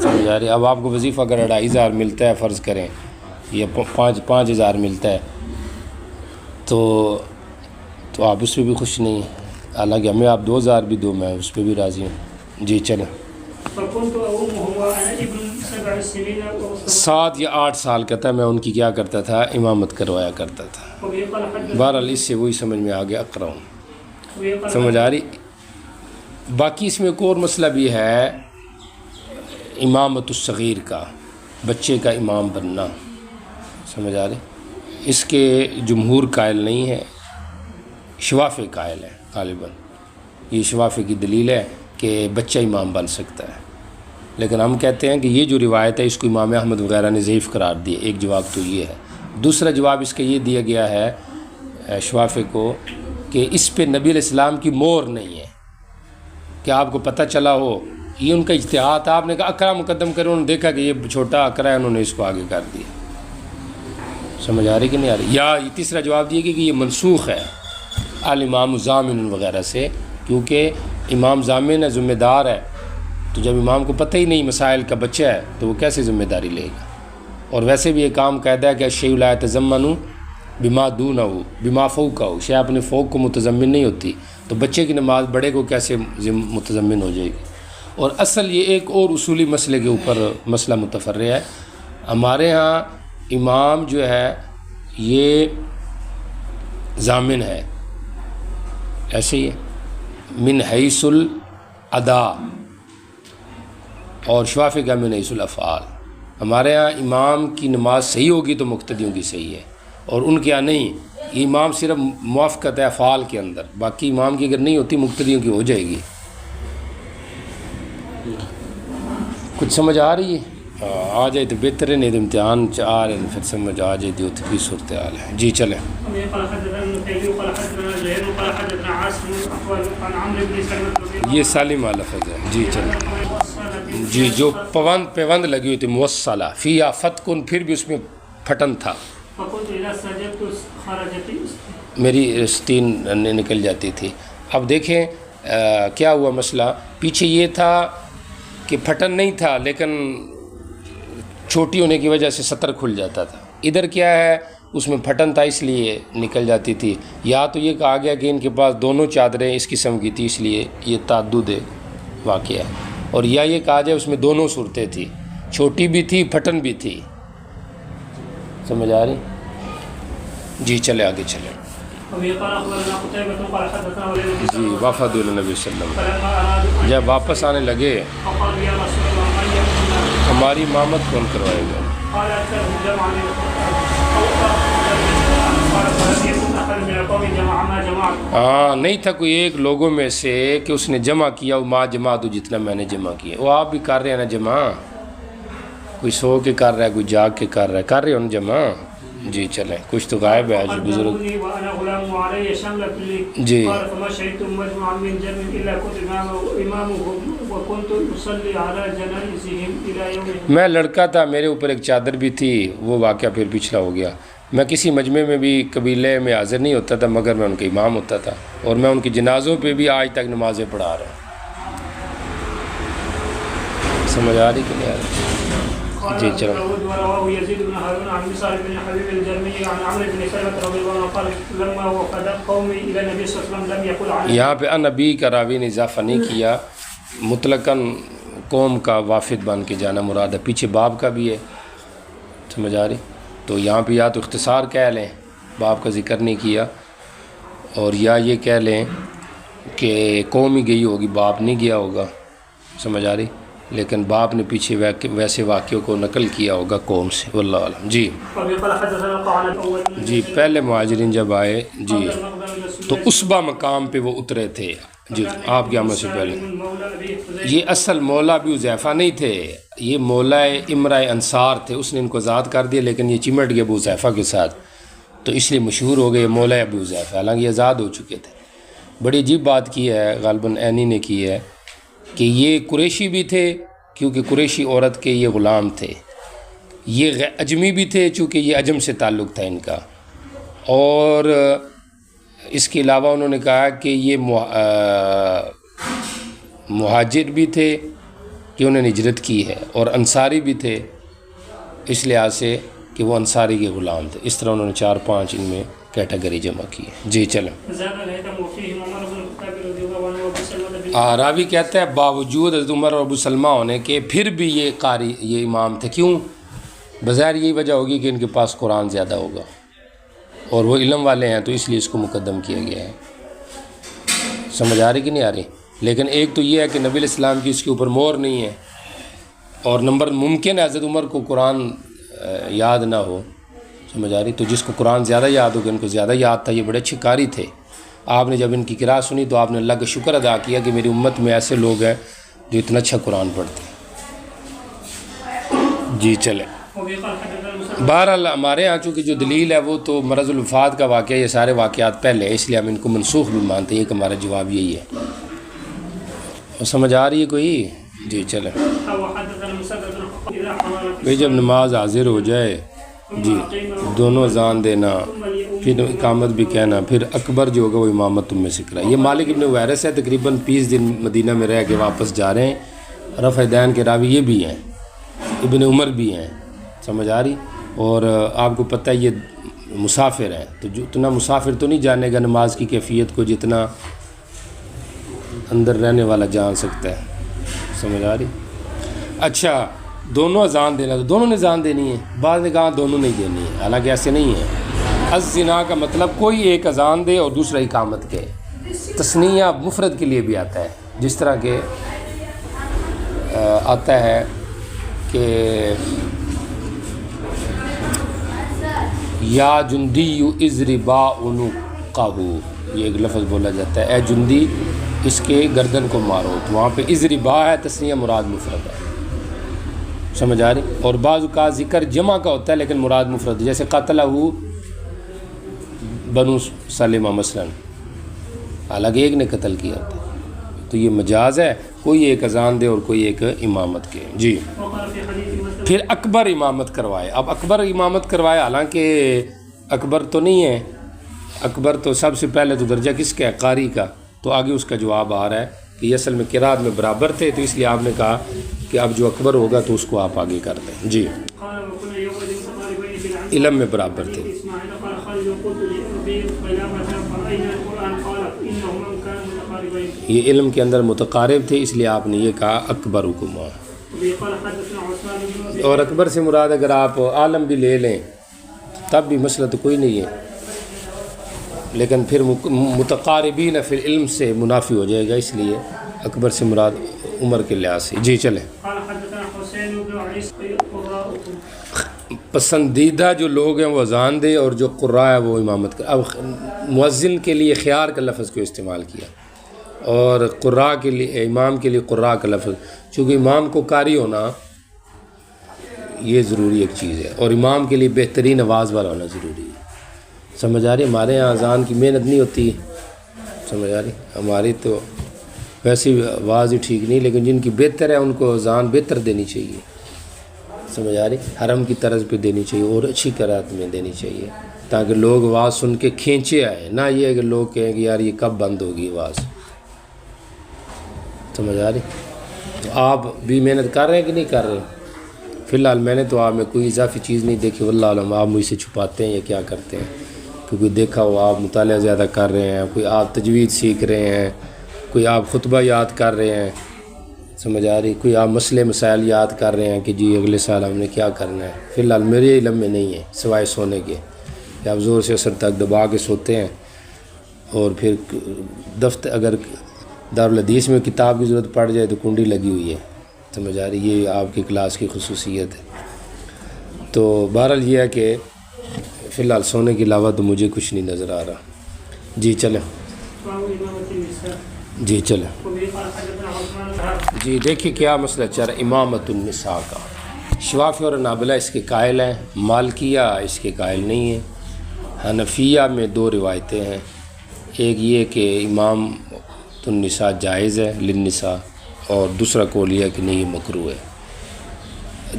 سمجھ آ رہی؟ اب آپ کو وظیفہ اگر 2500 ملتا ہے فرض کریں یا 5000 ملتا ہے تو آپ اس پہ بھی خوش نہیں ہیں، حالانکہ ہمیں آپ 2000 بھی دو میں اس پہ بھی راضی ہوں. جی چلیں. 7 یا 8 سال کا تھا، میں ان کی کیا کرتا تھا امامت کروایا کرتا تھا. بہرحال اس سے وہی سمجھ میں آ گیا اقرا ہوں. سمجھ آ رہی؟ باقی اس میں ایک اور مسئلہ بھی ہے امامت الصغیر کا، بچے کا امام بننا. سمجھ آ رہی؟ اس کے جمہور قائل نہیں ہے، شوافی قائل ہے غالباً. یہ شوافی کی دلیل ہے کہ بچہ امام بن سکتا ہے، لیکن ہم کہتے ہیں کہ یہ جو روایت ہے اس کو امام احمد وغیرہ نے ضعیف قرار دی. ایک جواب تو یہ ہے. دوسرا جواب اس کا یہ دیا گیا ہے شوافی کو کہ اس پہ نبی علیہ السلام کی مور نہیں ہے کہ آپ کو پتہ چلا ہو. یہ ان کا اجتہاد تھا، آپ نے کہا اقرا مقدم کرو، انہوں نے دیکھا کہ یہ چھوٹا اقرا ہے، انہوں نے اس کو آگے کر دیا. سمجھ آ رہی کہ نہیں آ رہی؟ یا تیسرا جواب دیا کہ یہ منسوخ ہے الامام ضامن وغیرہ سے، کیونکہ امام ضامن ہے، ذمہ دار ہے. تو جب امام کو پتہ ہی نہیں مسائل کا بچہ ہے تو وہ کیسے ذمہ داری لے گا؟ اور ویسے بھی ایک عام قاعدہ ہے کہ الشیء لا یتضمن بما دونہ بما فوقہ، شے اپنے فوق کو متضمن نہیں ہوتی، تو بچے کی نماز بڑے کو کیسے متضمن ہو جائے گی؟ اور اصل یہ ایک اور اصولی مسئلے کے اوپر مسئلہ متفرع ہے. ہمارے ہاں امام جو ہے یہ ضامن ہے، ایسے ہی من حیث الادا، اور شوافی کا من حیث الافعال. ہمارے ہاں امام کی نماز صحیح ہوگی تو مقتدیوں کی صحیح ہے، اور ان کے ہاں نہیں. امام صرف موافقت ہے افعال کے اندر، باقی امام کی اگر نہیں ہوتی مقتدیوں کی ہو جائے گی. کچھ سمجھ آ رہی ہے؟ آ جائے تو بہتر ہے، نہیں تو امتحان آ رہے ہیں پھر سمجھ آ جائے تو کی صورتحال ہے. جی چلیں. یہ سالم لفظ ہے. جی چلیں. جی جو پیوند لگی ہوئی تھی موصلہ فیہا فتکن، پھر بھی اس میں پھٹن تھا. میری ستین نکل جاتی تھی۔ اب دیکھیں کیا ہوا مسئلہ، پیچھے یہ تھا کہ پھٹن نہیں تھا لیکن چھوٹی ہونے کی وجہ سے سطر کھل جاتا تھا، ادھر کیا ہے اس میں پھٹن تھا اس لیے نکل جاتی تھی۔ یا تو یہ کہا گیا کہ ان کے پاس دونوں چادریں اس قسم کی تھی اس لیے یہ تعدد واقعہ، اور یا یہ کہا جائے اس میں دونوں صورتیں تھیں، چھوٹی بھی تھی پھٹن بھی تھی۔ سمجھ آ رہی؟ جی چلے آگے چلیں۔ جی وفد النبی صلی اللہ علیہ وسلم جب واپس آنے لگے ہماری امامت کون کروائے گا؟ ہاں نہیں تھا کوئی ایک لوگوں میں سے کہ اس نے جمع کیا، وہ ماں جمع دو جتنا میں نے جمع کیا، وہ آپ بھی کر رہے ہیں نا جمع، کوئی سو کے کر رہا ہے کوئی جاگ کے کر رہا ہے، کر رہے ہو نا جمع۔ جی چلیں، کچھ تو غائب ہے آج بزرگ۔ جی میں لڑکا تھا، میرے اوپر ایک چادر بھی تھی، وہ واقعہ پھر پچھلا ہو گیا۔ میں کسی مجمع میں بھی قبیلے میں حاضر نہیں ہوتا تھا مگر میں ان کا امام ہوتا تھا، اور میں ان کی جنازوں پہ بھی آج تک نمازیں پڑھا رہا ہوں۔ سمجھ آ رہی کہ نہیں آ رہی؟ جی چلو۔ یہاں پہ نبی کا راوی نے اضافہ نہیں کیا، مطلقاً قوم کا وافد بن کے جانا مراد ہے، پیچھے باب کا بھی ہے۔ سمجھ آ رہی؟ تو یہاں پہ یا تو اختصار کہہ لیں باب کا ذکر نہیں کیا، اور یا یہ کہہ لیں کہ قوم ہی گئی ہوگی باب نہیں گیا ہوگا۔ سمجھ آ رہی؟ لیکن باپ نے پیچھے ویسے واقعوں کو نقل کیا ہوگا قوم سے، واللہ اعلم۔ جی پہلے مہاجرین جب آئے جی تو اسبا مقام پہ وہ اترے تھے۔ جی آپ کے آمد سے پہلے یہ اصل مولا ابو حذیفہ نہیں تھے، یہ مولا امرا انصار تھے، اس نے ان کو آزاد کر دیا لیکن یہ چمٹ گئے ابو حذیفہ کے ساتھ، تو اس لیے مشہور ہو گئے مولا ابو حذیفہ، حالانکہ یہ آزاد ہو چکے تھے۔ بڑی عجیب بات کی ہے غالباً عینی نے کی ہے کہ یہ قریشی بھی تھے کیونکہ قریشی عورت کے یہ غلام تھے، یہ اجمی بھی تھے چونکہ یہ عجم سے تعلق تھا ان کا، اور اس کے علاوہ انہوں نے کہا کہ یہ مہاجر بھی تھے کہ انہوں نے ہجرت کی ہے، اور انصاری بھی تھے اس لحاظ سے کہ وہ انصاری کے غلام تھے۔ اس طرح انہوں نے 4-5 ان میں کیٹیگری جمع کی ہے۔ جی چلیں۔ راوی کہتا ہے باوجود حضرت عمر اور ابو سلمہ ہونے کے پھر بھی یہ قاری یہ امام تھے، کیوں؟ بظاہر یہی وجہ ہوگی کہ ان کے پاس قرآن زیادہ ہوگا اور وہ علم والے ہیں تو اس لیے اس کو مقدم کیا گیا ہے۔ سمجھ آ رہی کہ نہیں آ رہی؟ لیکن ایک تو یہ ہے کہ نبی علیہ السلام کی اس کے اوپر مہر نہیں ہے، اور نمبر ممکن ہے حضرت عمر کو قرآن یاد نہ ہو۔ سمجھ آ رہی؟ تو جس کو قرآن زیادہ یاد ہوگا ان کو زیادہ یاد تھا، یہ بڑے اچھے قاری تھے۔ آپ نے جب ان کی قراءت سنی تو آپ نے اللہ کا شکر ادا کیا کہ میری امت میں ایسے لوگ ہیں جو اتنا اچھا قرآن پڑھتے ہیں۔ جی چلیں۔ بہرحال ہمارے ہاں چونکہ جو دلیل ہے وہ تو مرض الوفات کا واقعہ، یہ سارے واقعات پہلے ہیں اس لیے ہم ان کو منسوخ بھی مانتے ہیں، کہ ہمارا جواب یہی ہے۔ اور سمجھ آ رہی ہے کوئی؟ جی چلیں۔ بھئی جب نماز حاضر ہو جائے جی دونوں اذان دینا، پھر اقامت بھی کہنا، پھر اکبر جو ہوگا وہ امامت تم میں سے کرائے۔ یہ مالک ابن ویرث ہے، تقریباً 20 دن مدینہ میں رہ کے واپس جا رہے ہیں۔ رفع دین کے راوی یہ بھی ہیں، ابن عمر بھی ہیں۔ سمجھ آ رہی؟ اور آپ کو پتہ ہے یہ مسافر ہیں، تو جو اتنا مسافر تو نہیں جانے گا نماز کی کیفیت کو جتنا اندر رہنے والا جان سکتا ہے۔ سمجھ آ رہی؟ اچھا دونوں اذان دینا، تو دونوں نے اذان دینی ہے، بعض نے کہا دونوں نہیں دینی ہے، حالانکہ ایسے نہیں ہے۔ الزنا کا مطلب کوئی ایک اذان دے اور دوسرا اقامت کے، تثنیہ مفرد کے لیے بھی آتا ہے، جس طرح کہ آتا ہے کہ یا جندی اضربا عنقہ، یہ ایک لفظ بولا جاتا ہے، اے جندی اس کے گردن کو مارو، تو وہاں پہ اضربا ہے، تثنیہ مراد مفرد ہے۔ سمجھ آ رہی؟ اور بعض اوقات ذکر جمع کا ہوتا ہے لیکن مراد مفرد، جیسے قتلہ بنو سلمہ مثلا، حالانکہ ایک نے قتل کیا ہوتا ہے، تو یہ مجاز ہے، کوئی ایک اذان دے اور کوئی ایک امامت کے۔ جی پھر اکبر امامت کروائے۔ اب اکبر امامت کروائے، حالانکہ اکبر تو نہیں ہے، اکبر تو سب سے پہلے تو درجہ کس کا ہے؟ قاری کا. تو آگے اس کا جواب آ رہا ہے کہ یہ اصل میں قرات میں برابر تھے، تو اس لیے آپ نے کہا کہ اب جو اکبر ہوگا تو اس کو آپ آگے کر دیں. جی علم میں برابر تھے. یہ علم کے اندر متقارب تھے، اس لیے آپ نے یہ کہا اکبرکما. اور اکبر سے مراد اگر آپ عالم بھی لے لیں تب بھی مسئلہ تو کوئی نہیں ہے، لیکن پھر متقاربین فی العلم سے منافی ہو جائے گا، اس لیے اکبر سے مراد عمر کے لحاظ سے. جی چلیں. پسندیدہ جو لوگ ہیں وہ اذان دے اور جو قراء ہے وہ امامت کر. اب مؤذن کے لیے خیار کا لفظ کیوں استعمال کیا اور قراء کے لیے امام کے لیے قراء کا لفظ؟ چونکہ امام کو قاری ہونا یہ ضروری ایک چیز ہے، اور امام کے لیے بہترین آواز والا ہونا ضروری ہے. سمجھ آ رہی؟ ہمارے یہاں اذان کی محنت نہیں ہوتی، سمجھ آ رہی؟ ہماری تو ویسی آواز ہی ٹھیک نہیں، لیکن جن کی بہتر ہے ان کو اذان بہتر دینی چاہیے. سمجھ آ رہی؟ حرم کی طرز پہ دینی چاہیے اور اچھی قرات میں دینی چاہیے تاکہ لوگ آواز سن کے کھینچے آئے، نہ یہ کہ لوگ کہیں کہ یار یہ کب بند ہوگی آواز. سمجھ آ رہی؟ تو آپ بھی محنت کر رہے ہیں کہ نہیں کر رہے؟ فی الحال میں نے تو آپ میں کوئی اضافی چیز نہیں دیکھی، واللہ علم آپ مجھ سے چھپاتے ہیں یا کیا کرتے ہیں. کیونکہ دیکھا ہو آپ مطالعہ زیادہ کر رہے ہیں، کوئی آپ تجوید سیکھ رہے ہیں، کوئی آپ خطبہ یاد کر رہے ہیں، سمجھ آ رہی؟ کوئی آپ مسئلے مسائل یاد کر رہے ہیں کہ جی اگلے سال ہم نے کیا کرنا ہے. فی الحال میرے علم میں نہیں ہے سوائے سونے کے کہ آپ زور سے اثر تک دبا کے سوتے ہیں، اور پھر دفتر اگر دارالحدیث میں کتاب کی ضرورت پڑ جائے تو کنڈی لگی ہوئی ہے. سمجھ آ رہی؟ یہ آپ کی کلاس کی خصوصیت ہے. تو بہرحال یہ ہے کہ فی الحال سونے کے علاوہ تو مجھے کچھ نہیں نظر آ رہا. جی چلیں. جی چلیں. جی دیکھیے کیا مسئلہ چل رہا ہے امامت النساء کا. شوافی اور حنابلہ اس کے قائل ہیں، مالکیہ اس کے قائل نہیں ہیں. حنفیہ میں دو روایتیں ہیں، ایک یہ کہ امامت النساء جائز ہے للنساء، اور دوسرا قول یہ ہے کہ نہیں مکروہ ہے.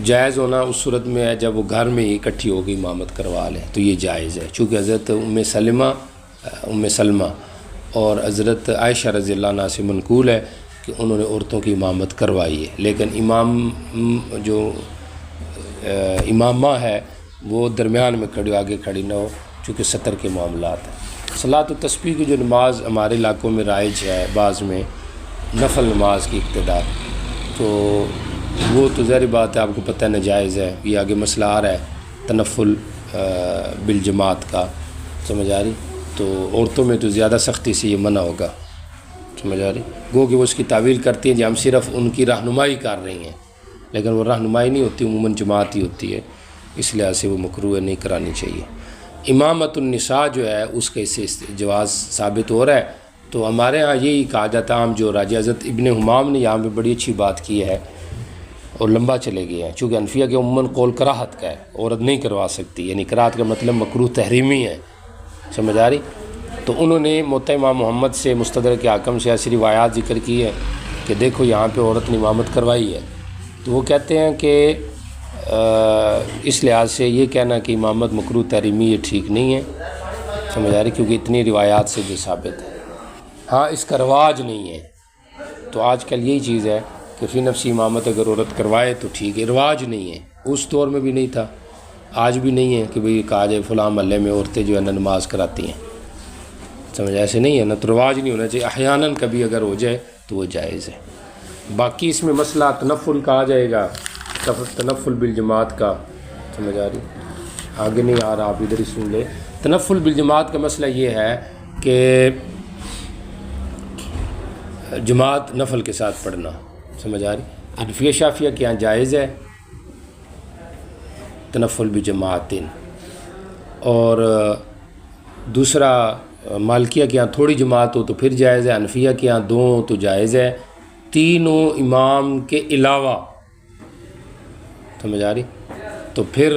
جائز ہونا اس صورت میں ہے جب وہ گھر میں ہی اکٹھی ہو کے امامت کروا لیں تو یہ جائز ہے، چونکہ حضرت ام سلمہ اور حضرت عائشہ رضی اللہ عنہ سے منقول ہے کہ انہوں نے عورتوں کی امامت کروائی ہے. لیکن جو امامہ ہے وہ درمیان میں کھڑی آگے کھڑی نہ ہو، چونکہ سطر کے معاملات ہیں. صلاۃ التسبیح کی جو نماز ہمارے علاقوں میں رائج ہے، بعض میں نفل نماز کی اقتداء، تو وہ تو ظاہر بات ہے آپ کو پتہ ہے ناجائز ہے. یہ آگے مسئلہ آ رہا ہے تنفل بالجماعت کا. سمجھ آ رہی؟ تو عورتوں میں تو زیادہ سختی سے یہ منع ہوگا. سمجھ آ رہی؟ گو کہ وہ اس کی تعویل کرتی ہیں جی ہم صرف ان کی رہنمائی کر رہی ہیں، لیکن وہ رہنمائی نہیں ہوتی، عموماً جماعت ہی ہوتی ہے، اس لحاظ سے وہ مکروہ نہیں کرانی چاہیے. امامت النساء جو ہے اس کا اس سے جواز ثابت ہو رہا ہے. تو ہمارے ہاں یہی کہا جاتا ہے، ہم جو راجہ حضرت ابن حمام نے یہاں پہ بڑی اچھی بات کی ہے اور لمبا چلے گئے ہیں، چونکہ حنفیہ کے عموماً قول کراہت کا ہے، عورت نہیں کروا سکتی، یعنی کراہت کا مطلب مکروہ تحریمی ہے. سمجھ آ رہی؟ تو انہوں نے موطا امام محمد سے مستدرک حاکم سے ایسی روایات ذکر کی ہے کہ دیکھو یہاں پہ عورت نے امامت کروائی ہے. تو وہ کہتے ہیں کہ اس لحاظ سے یہ کہنا کہ امامت مکروہ تحریمی یہ ٹھیک نہیں ہے. سمجھ آ رہی؟ کیونکہ اتنی روایات سے جو ثابت ہے. ہاں اس کا رواج نہیں ہے. تو آج کل یہی چیز ہے کہ فی نفسی امامت اگر عورت کروائے تو ٹھیک ہے، رواج نہیں ہے. اس دور میں بھی نہیں تھا، آج بھی نہیں ہے کہ بھئی کہا جائے فلاں محلے میں عورتیں جو ہے نا نماز کراتی ہیں. سمجھ ایسے نہیں ہے نا، تو رواج نہیں ہونا چاہیے. احیاناً کبھی اگر ہو جائے تو وہ جائز ہے. باقی اس میں مسئلہ تنفل کا آ جائے گا، تنفل بالجماعت کا. سمجھ آ رہی؟ آگے نہیں آ رہا، آپ ادھر ہی سن لیں. تنفل بالجماعت کا مسئلہ یہ ہے کہ جماعت نفل کے ساتھ پڑھنا. سمجھ آ رہی؟ حنفیہ شافعیہ کے یہاں جائز ہے تنفل بجماعت، اور دوسرا مالکیہ کے یہاں تھوڑی جماعت ہو تو پھر جائز ہے، حنفیہ کے یہاں دو ہو تو جائز ہے، تینوں امام کے علاوہ. سمجھ آ رہی؟ تو پھر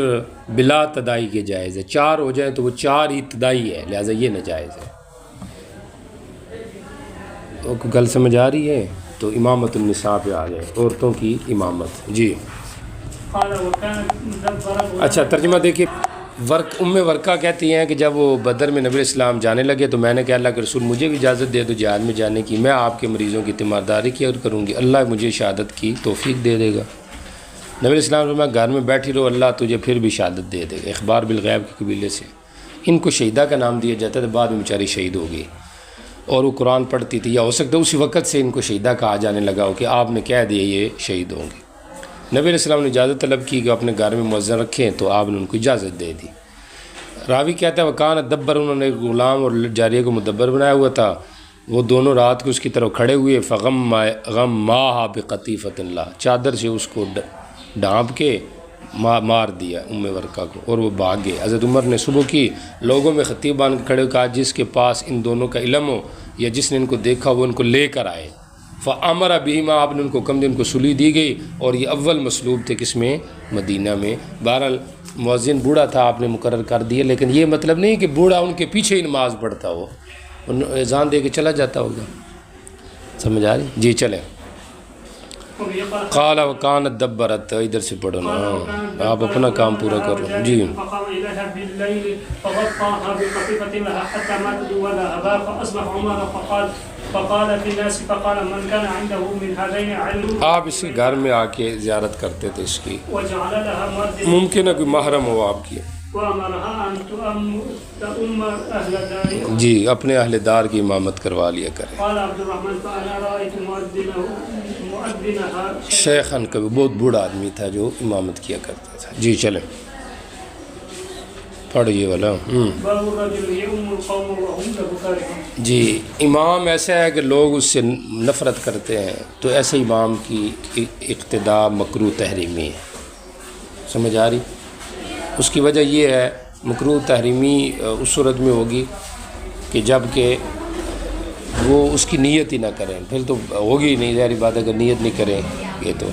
بلا تدائی کے جائز ہے. چار ہو جائیں تو وہ چار ہی تدائی ہے، لہٰذا یہ ناجائز ہے. گل سمجھ آ رہی ہے؟ تو امامت النساء پہ آ گئے، عورتوں کی امامت. جی اچھا ترجمہ دیکھیے. ورقہ کہتی ہیں کہ جب وہ بدر میں نبی علیہ السلام جانے لگے تو میں نے کہا اللہ کے رسول مجھے بھی اجازت دے دو جہاد میں جانے کی، میں آپ کے مریضوں کی تیمارداری کیا کروں گی، اللہ مجھے شہادت کی توفیق دے دے گا۔ نبی علیہ السلام نے فرمایا گھر میں بیٹھی رہو، اللہ تجھے پھر بھی شہادت دے دے گا۔ اخبار بالغیب کے قبیلے سے ان کو شہیدہ کا نام دیا جاتا ہے، بعد میں بیچاری شہید ہو گئی اور وہ قرآن پڑھتی تھی، یا ہو سکتا ہے اسی وقت سے ان کو شہیدہ کہا جانے لگا ہو کہ آپ نے کہہ دیا یہ شہید ہوں گے۔ نبی علیہ السلام نے اجازت طلب کی کہ اپنے گھر میں مؤذن رکھیں تو آپ نے ان کو اجازت دے دی۔ راوی کہتا ہے وکان دبر، انہوں نے غلام اور جاریہ کو مدبر بنایا ہوا تھا، وہ دونوں رات کو اس کی طرف کھڑے ہوئے، غم ماہا بقطیفۃ اللہ، چادر سے اس کو ڈھانپ کے مار دیا ورقہ کو، اور وہ بھاگ گئے۔ حضرت عمر نے صبح کی لوگوں میں خطیب بان کے کھڑے کہا جس کے پاس ان دونوں کا علم ہو یا جس نے ان کو دیکھا وہ ان کو لے کر آئے۔ فامر بہما، آپ نے ان کو حکم دیا، ان کو سلی دی گئی، اور یہ اول مصلوب تھے کس میں؟ مدینہ میں۔ بہرحال مؤذن بوڑھا تھا، آپ نے مقرر کر دیا، لیکن یہ مطلب نہیں کہ بوڑھا ان کے پیچھے ہی نماز پڑھتا ہو، اذان دے کے چلا جاتا ہوگا، سمجھ آ رہی؟ جی چلیں۔ قال وکانت دبرت، ادھر سے پڑھو نا، آپ اپنا کام پورا کر لو جی۔ فقام إليها بالليل فغطاها بقطيفة لها حتى ماتت وذهبا، فأصبح عمر فقال في الناس فقال من كان عنده من هذين علم، آپ اس کے گھر میں آ کے زیارت کرتے تھے اس کی، وجعل لها مؤذنا، ممکن ہے کوئی محرم ہو آپ کی، وأمرها أن تؤم أهل دارها، جی اپنے اہل دار کی امامت کروا لیا کریں۔ قال عبد الرحمن فأنا رأيت مؤذنها شیخن کبھی بہت بوڑھا آدمی تھا جو امامت کیا کرتا تھا۔ جی چلیں پڑھیے والا۔ باب الرجل يؤم القوم وهم له كارهون، جی امام ایسا ہے کہ لوگ اس سے نفرت کرتے ہیں، تو ایسے امام کی اقتداء مکروہ تحریمی ہے، سمجھ آ رہی؟ اس کی وجہ یہ ہے مکروہ تحریمی اس صورت میں ہوگی کہ جب کہ وہ اس کی نیت ہی نہ کریں، پھر تو ہوگی ہی نہیں، ظاہری بات ہے اگر نیت نہیں کریں یہ تو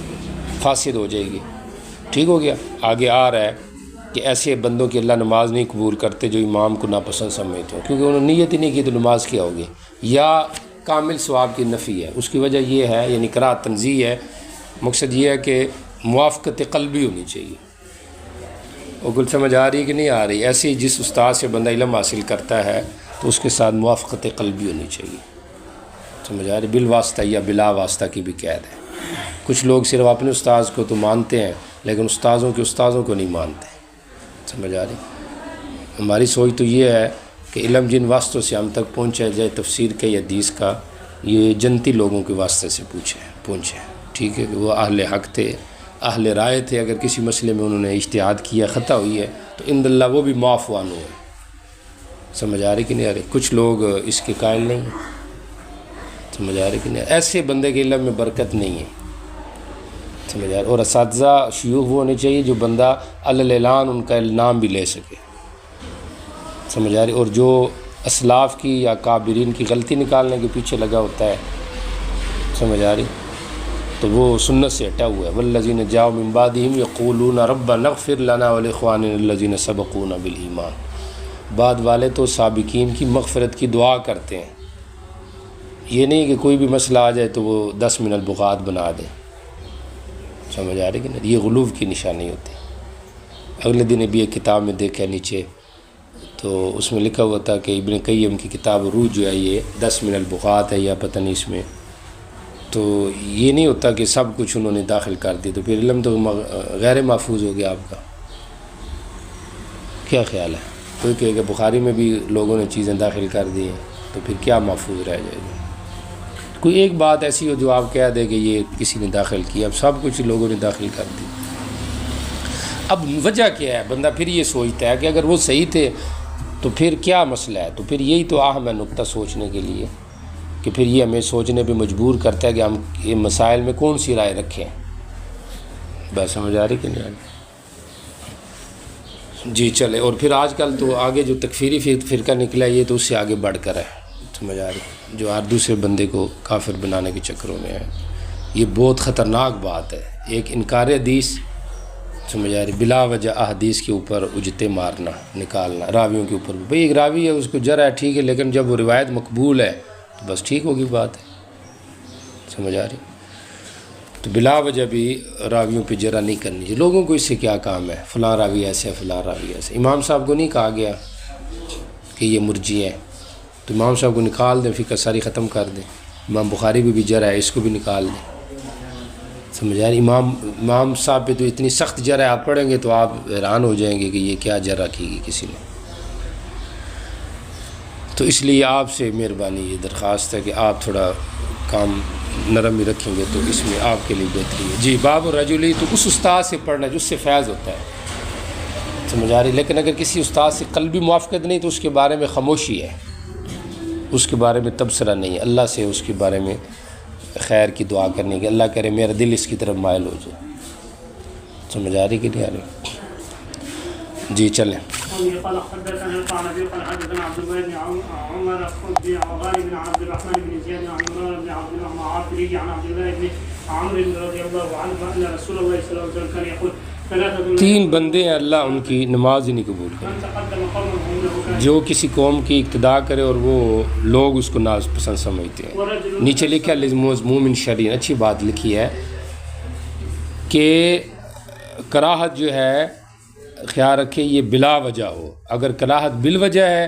فاسد ہو جائے گی۔ ٹھیک ہو گیا؟ آگے آ رہا ہے کہ ایسے بندوں کی اللہ نماز نہیں قبول کرتے جو امام کو ناپسند سمجھتے ہو، کیونکہ انہوں نے نیت ہی نہیں کی تو نماز کیا ہوگی، یا کامل ثواب کی نفی ہے۔ اس کی وجہ یہ ہے، یعنی قراءت تنزیہ ہے، مقصد یہ ہے کہ موافقت قلبی ہونی چاہیے۔ وہ کل سمجھ آ رہی ہے کہ نہیں آ رہی؟ ایسے ہی جس استاد سے بندہ علم حاصل کرتا ہے تو اس کے ساتھ موافقت قلبی ہونی چاہیے، سمجھ آ رہی؟ بالواسطہ یا بلا واسطہ کی بھی قید ہے۔ کچھ لوگ صرف اپنے استاذ کو تو مانتے ہیں لیکن استاذوں کے استاذوں کو نہیں مانتے، سمجھ آ رہی؟ ہماری سوچ تو یہ ہے کہ علم جن واسطوں سے ہم تک پہنچا جائے تفسیر کے یا حدیث کا، یہ جنتی لوگوں کے واسطے سے پہنچے، ٹھیک ہے؟ کہ وہ اہل حق تھے، اہل رائے تھے، اگر کسی مسئلے میں انہوں نے اجتہاد کیا خطا ہوئی ہے تو عند اللہ وہ بھی معاف وانو ہے، سمجھ آ رہی کہ نہیں آ رہی؟ کچھ لوگ اس کے قائل نہیں ہیں، سمجھ آ رہی کہ نہیں؟ ایسے بندے کے علم میں برکت نہیں ہے، سمجھ آ رہی؟ اور اساتذہ شیوخ وہ ہونے چاہیے جو بندہ اعلان ان کا نام بھی لے سکے، سمجھ آ رہی؟ اور جو اسلاف کی یا کابرین کی غلطی نکالنے کے پیچھے لگا ہوتا ہے، سمجھ آ رہی؟ تو وہ سنت سے ہٹا ہوا ہے۔ والذین جاؤ من بعدہم یقولون ربنا اغفر لنا ولاخواننا الذین سبقونا بالایمان، بعد والے تو سابقین کی مغفرت کی دعا کرتے ہیں، یہ نہیں کہ کوئی بھی مسئلہ آ جائے تو وہ 10 من البغات بنا دیں، سمجھ آ رہی کہ نہیں؟ یہ غلو کی نشانی ہوتی ہے۔ اگلے دن ابھی ایک کتاب میں دیکھا نیچے تو اس میں لکھا ہوا تھا کہ ابن قیم کی کتاب روح جو ہے یہ 10 من البغات ہے یا پتہ نہیں اس میں، تو یہ نہیں ہوتا کہ سب کچھ انہوں نے داخل کر دی تو پھر علم تو غیر محفوظ ہو گیا آپ کا، کیا خیال ہے؟ کوئی کہے کہ بخاری میں بھی لوگوں نے چیزیں داخل کر دی ہیں تو پھر کیا محفوظ رہ جائے گا؟ کوئی ایک بات ایسی ہو جو آپ کہہ دے کہ یہ کسی نے داخل کیا، اب سب کچھ لوگوں نے داخل کر دی، اب وجہ کیا ہے؟ بندہ پھر یہ سوچتا ہے کہ اگر وہ صحیح تھے تو پھر کیا مسئلہ ہے؟ تو پھر یہی تو اہم ہے نقطہ سوچنے کے لیے، کہ پھر یہ ہمیں سوچنے پہ مجبور کرتا ہے کہ ہم یہ مسائل میں کون سی رائے رکھیں۔ بس سمجھ آ رہی کہ نہیں آ رہی؟ جی چلے۔ اور پھر آج کل تو آگے جو تکفیری فرقہ نکلا یہ تو اس سے آگے بڑھ کر ہے، سمجھ آ رہی؟ جو ہر دوسرے بندے کو کافر بنانے کے چکروں میں ہے، یہ بہت خطرناک بات ہے۔ ایک انکار حدیث، سمجھ آ رہی؟ بلا وجہ احادیث کے اوپر اجتے مارنا، نکالنا، راویوں کے اوپر، بھئی ایک راوی ہے اس کو جرح ہے ٹھیک ہے، لیکن جب وہ روایت مقبول ہے تو بس ٹھیک ہوگی بات ہے، سمجھ آ رہی؟ تو بلا وجہ بھی راویوں پہ جرح نہیں کرنی چاہیے. لوگوں کو اس سے کیا کام ہے، فلاں راوی ایسے ہے، فلاں راوی ایسے. امام صاحب کو نہیں کہا گیا کہ یہ مرجی ہے، تو امام صاحب کو نکال دیں، فقہ ساری ختم کر دیں. امام بخاری بھی جرح ہے، اس کو بھی نکال دیں. سمجھ آ رہی؟ امام صاحب پہ تو اتنی سخت جرح آپ پڑھیں گے تو آپ حیران ہو جائیں گے کہ یہ کیا جرح کی گئی کسی نے. تو اس لیے آپ سے مہربانی یہ درخواست ہے کہ آپ تھوڑا کام نرم ہی رکھیں گے تو اس میں آپ کے لیے بہتری ہے. جی باب الرجلی تو اس استاد سے پڑھنا جو اس سے فیض ہوتا ہے. سمجھ آ رہی؟ لیکن اگر کسی استاد سے قلبی موافقت نہیں تو اس کے بارے میں خاموشی ہے، اس کے بارے میں تبصرہ نہیں ہے. اللہ سے اس کے بارے میں خیر کی دعا کرنے کی، اللہ کرے میرا دل اس کی طرف مائل ہو جائے. سمجھ آ رہی کہ نہیں آ رہی؟ جی چلیں. قال حدثنا القعنبي قال حدثنا عبد الله بن عمر وغانم بن عبد الرحمن بن زياد عن عمران بن عبد الله العاقلي عن عبد الله بن عمرو رضي الله عنه ان رسول الله صلى الله عليه وسلم كان يقول تین بندے ہیں اللہ ان کی نماز ہی نہیں قبول کرتے. جو کسی قوم کی اقتداء کرے اور وہ لوگ اس کو ناپسند سمجھتے ہیں. نیچے لکھا ہے مضموم شرعی، اچھی بات لکھی ہے کہ کراہت جو ہے خیال رکھے یہ بلا وجہ ہو. اگر کراہت بالوجہ ہے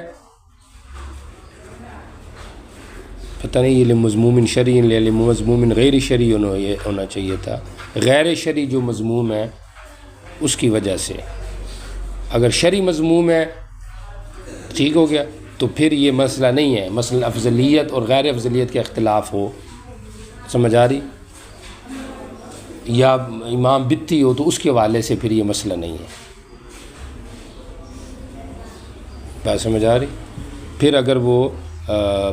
پتہ نہیں یہ مضموم شرعی مضموم غیر شرعی ہونا چاہیے تھا. غیر شرعی جو مضموم ہے اس کی وجہ سے، اگر شرعی مضموم ہے ٹھیک ہو گیا تو پھر یہ مسئلہ نہیں ہے. مثلا افضلیت اور غیر افضلیت کا اختلاف ہو، سمجھ آ رہی، یا امام بتی ہو تو اس کے حوالے سے پھر یہ مسئلہ نہیں ہے. بات سمجھ آ رہی؟ پھر اگر وہ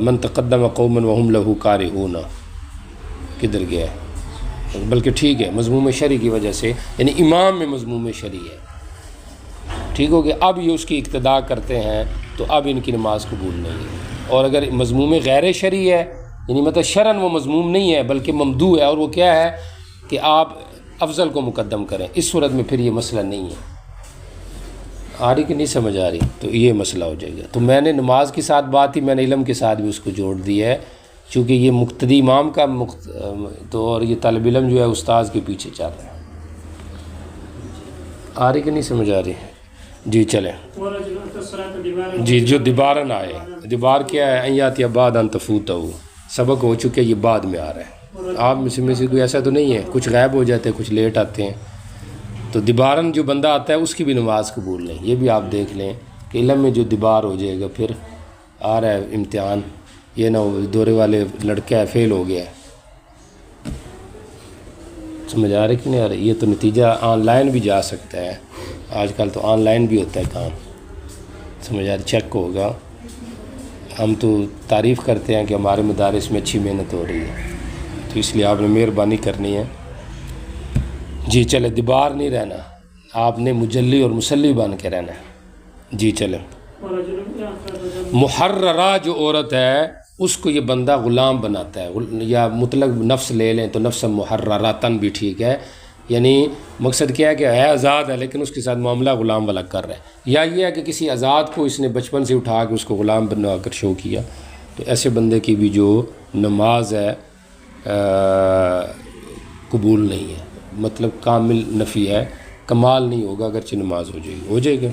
من تقدم قوما وهم له کارہون کدھر گیا ہے، بلکہ ٹھیک ہے مضموم شرعی کی وجہ سے، یعنی امام میں مضموم شرعی ہے ٹھیک ہو گیا. اب یہ اس کی اقتداء کرتے ہیں تو اب ان کی نماز قبول نہیں ہے. اور اگر مضموم غیر شرعی ہے یعنی مطلب شرعن وہ مضموم نہیں ہے بلکہ ممدوح ہے، اور وہ کیا ہے کہ آپ افضل کو مقدم کریں، اس صورت میں پھر یہ مسئلہ نہیں ہے. آ رہی کہ نہیں سمجھ آ رہی؟ تو یہ مسئلہ ہو جائے گا. تو میں نے نماز کے ساتھ بات ہی میں نے علم کے ساتھ بھی اس کو جوڑ دی ہے، چونکہ یہ مقتدی امام کا تو اور یہ طالب علم جو ہے استاذ کے پیچھے چل رہا ہے. آ رہی کہ نہیں سمجھ آ رہی؟ جی چلیں. جی جو دیبارن آئے، دیبار کیا ہے؟ ایات یا بعد ان تفوت ہو، سبق ہو چکے یہ بعد میں آ رہا ہے. آپ میں سے کوئی ایسا تو نہیں ہے، کچھ غائب ہو جاتے ہیں، کچھ لیٹ آتے ہیں. تو دیبارن جو بندہ آتا ہے اس کی بھی نماز قبول نہیں. یہ بھی آپ دیکھ لیں کہ علم میں جو دیبار ہو جائے گا پھر آ رہا ہے امتحان، یہ نہ ہو دورے والے لڑکا ہے فیل ہو گیا ہے. سمجھ آ رہی کہ نہیں آ رہی؟ یہ تو نتیجہ آن لائن بھی جا سکتا ہے، آج کل تو آن لائن بھی ہوتا ہے کام. سمجھ آ رہی؟ چیک ہوگا. ہم تو تعریف کرتے ہیں کہ ہمارے مدارس میں اچھی محنت ہو رہی ہے، تو اس لیے آپ نے مہربانی کرنی ہے. جی چلے، دیبار نہیں رہنا، آپ نے مجلی اور مسلی بن کے رہنا ہے. جی چلیں. محررہ جو عورت ہے اس کو یہ بندہ غلام بناتا ہے، یا مطلق نفس لے لیں تو نفس محرراتن بھی ٹھیک ہے. یعنی مقصد کیا ہے کہ ہے آزاد ہے لیکن اس کے ساتھ معاملہ غلام والا کر رہا ہے. یا یہ ہے کہ کسی آزاد کو اس نے بچپن سے اٹھا کے اس کو غلام بنا کر شو کیا، تو ایسے بندے کی بھی جو نماز ہے قبول نہیں ہے. مطلب کامل نفی ہے، کمال نہیں ہوگا، اگرچہ نماز ہو جائے گی.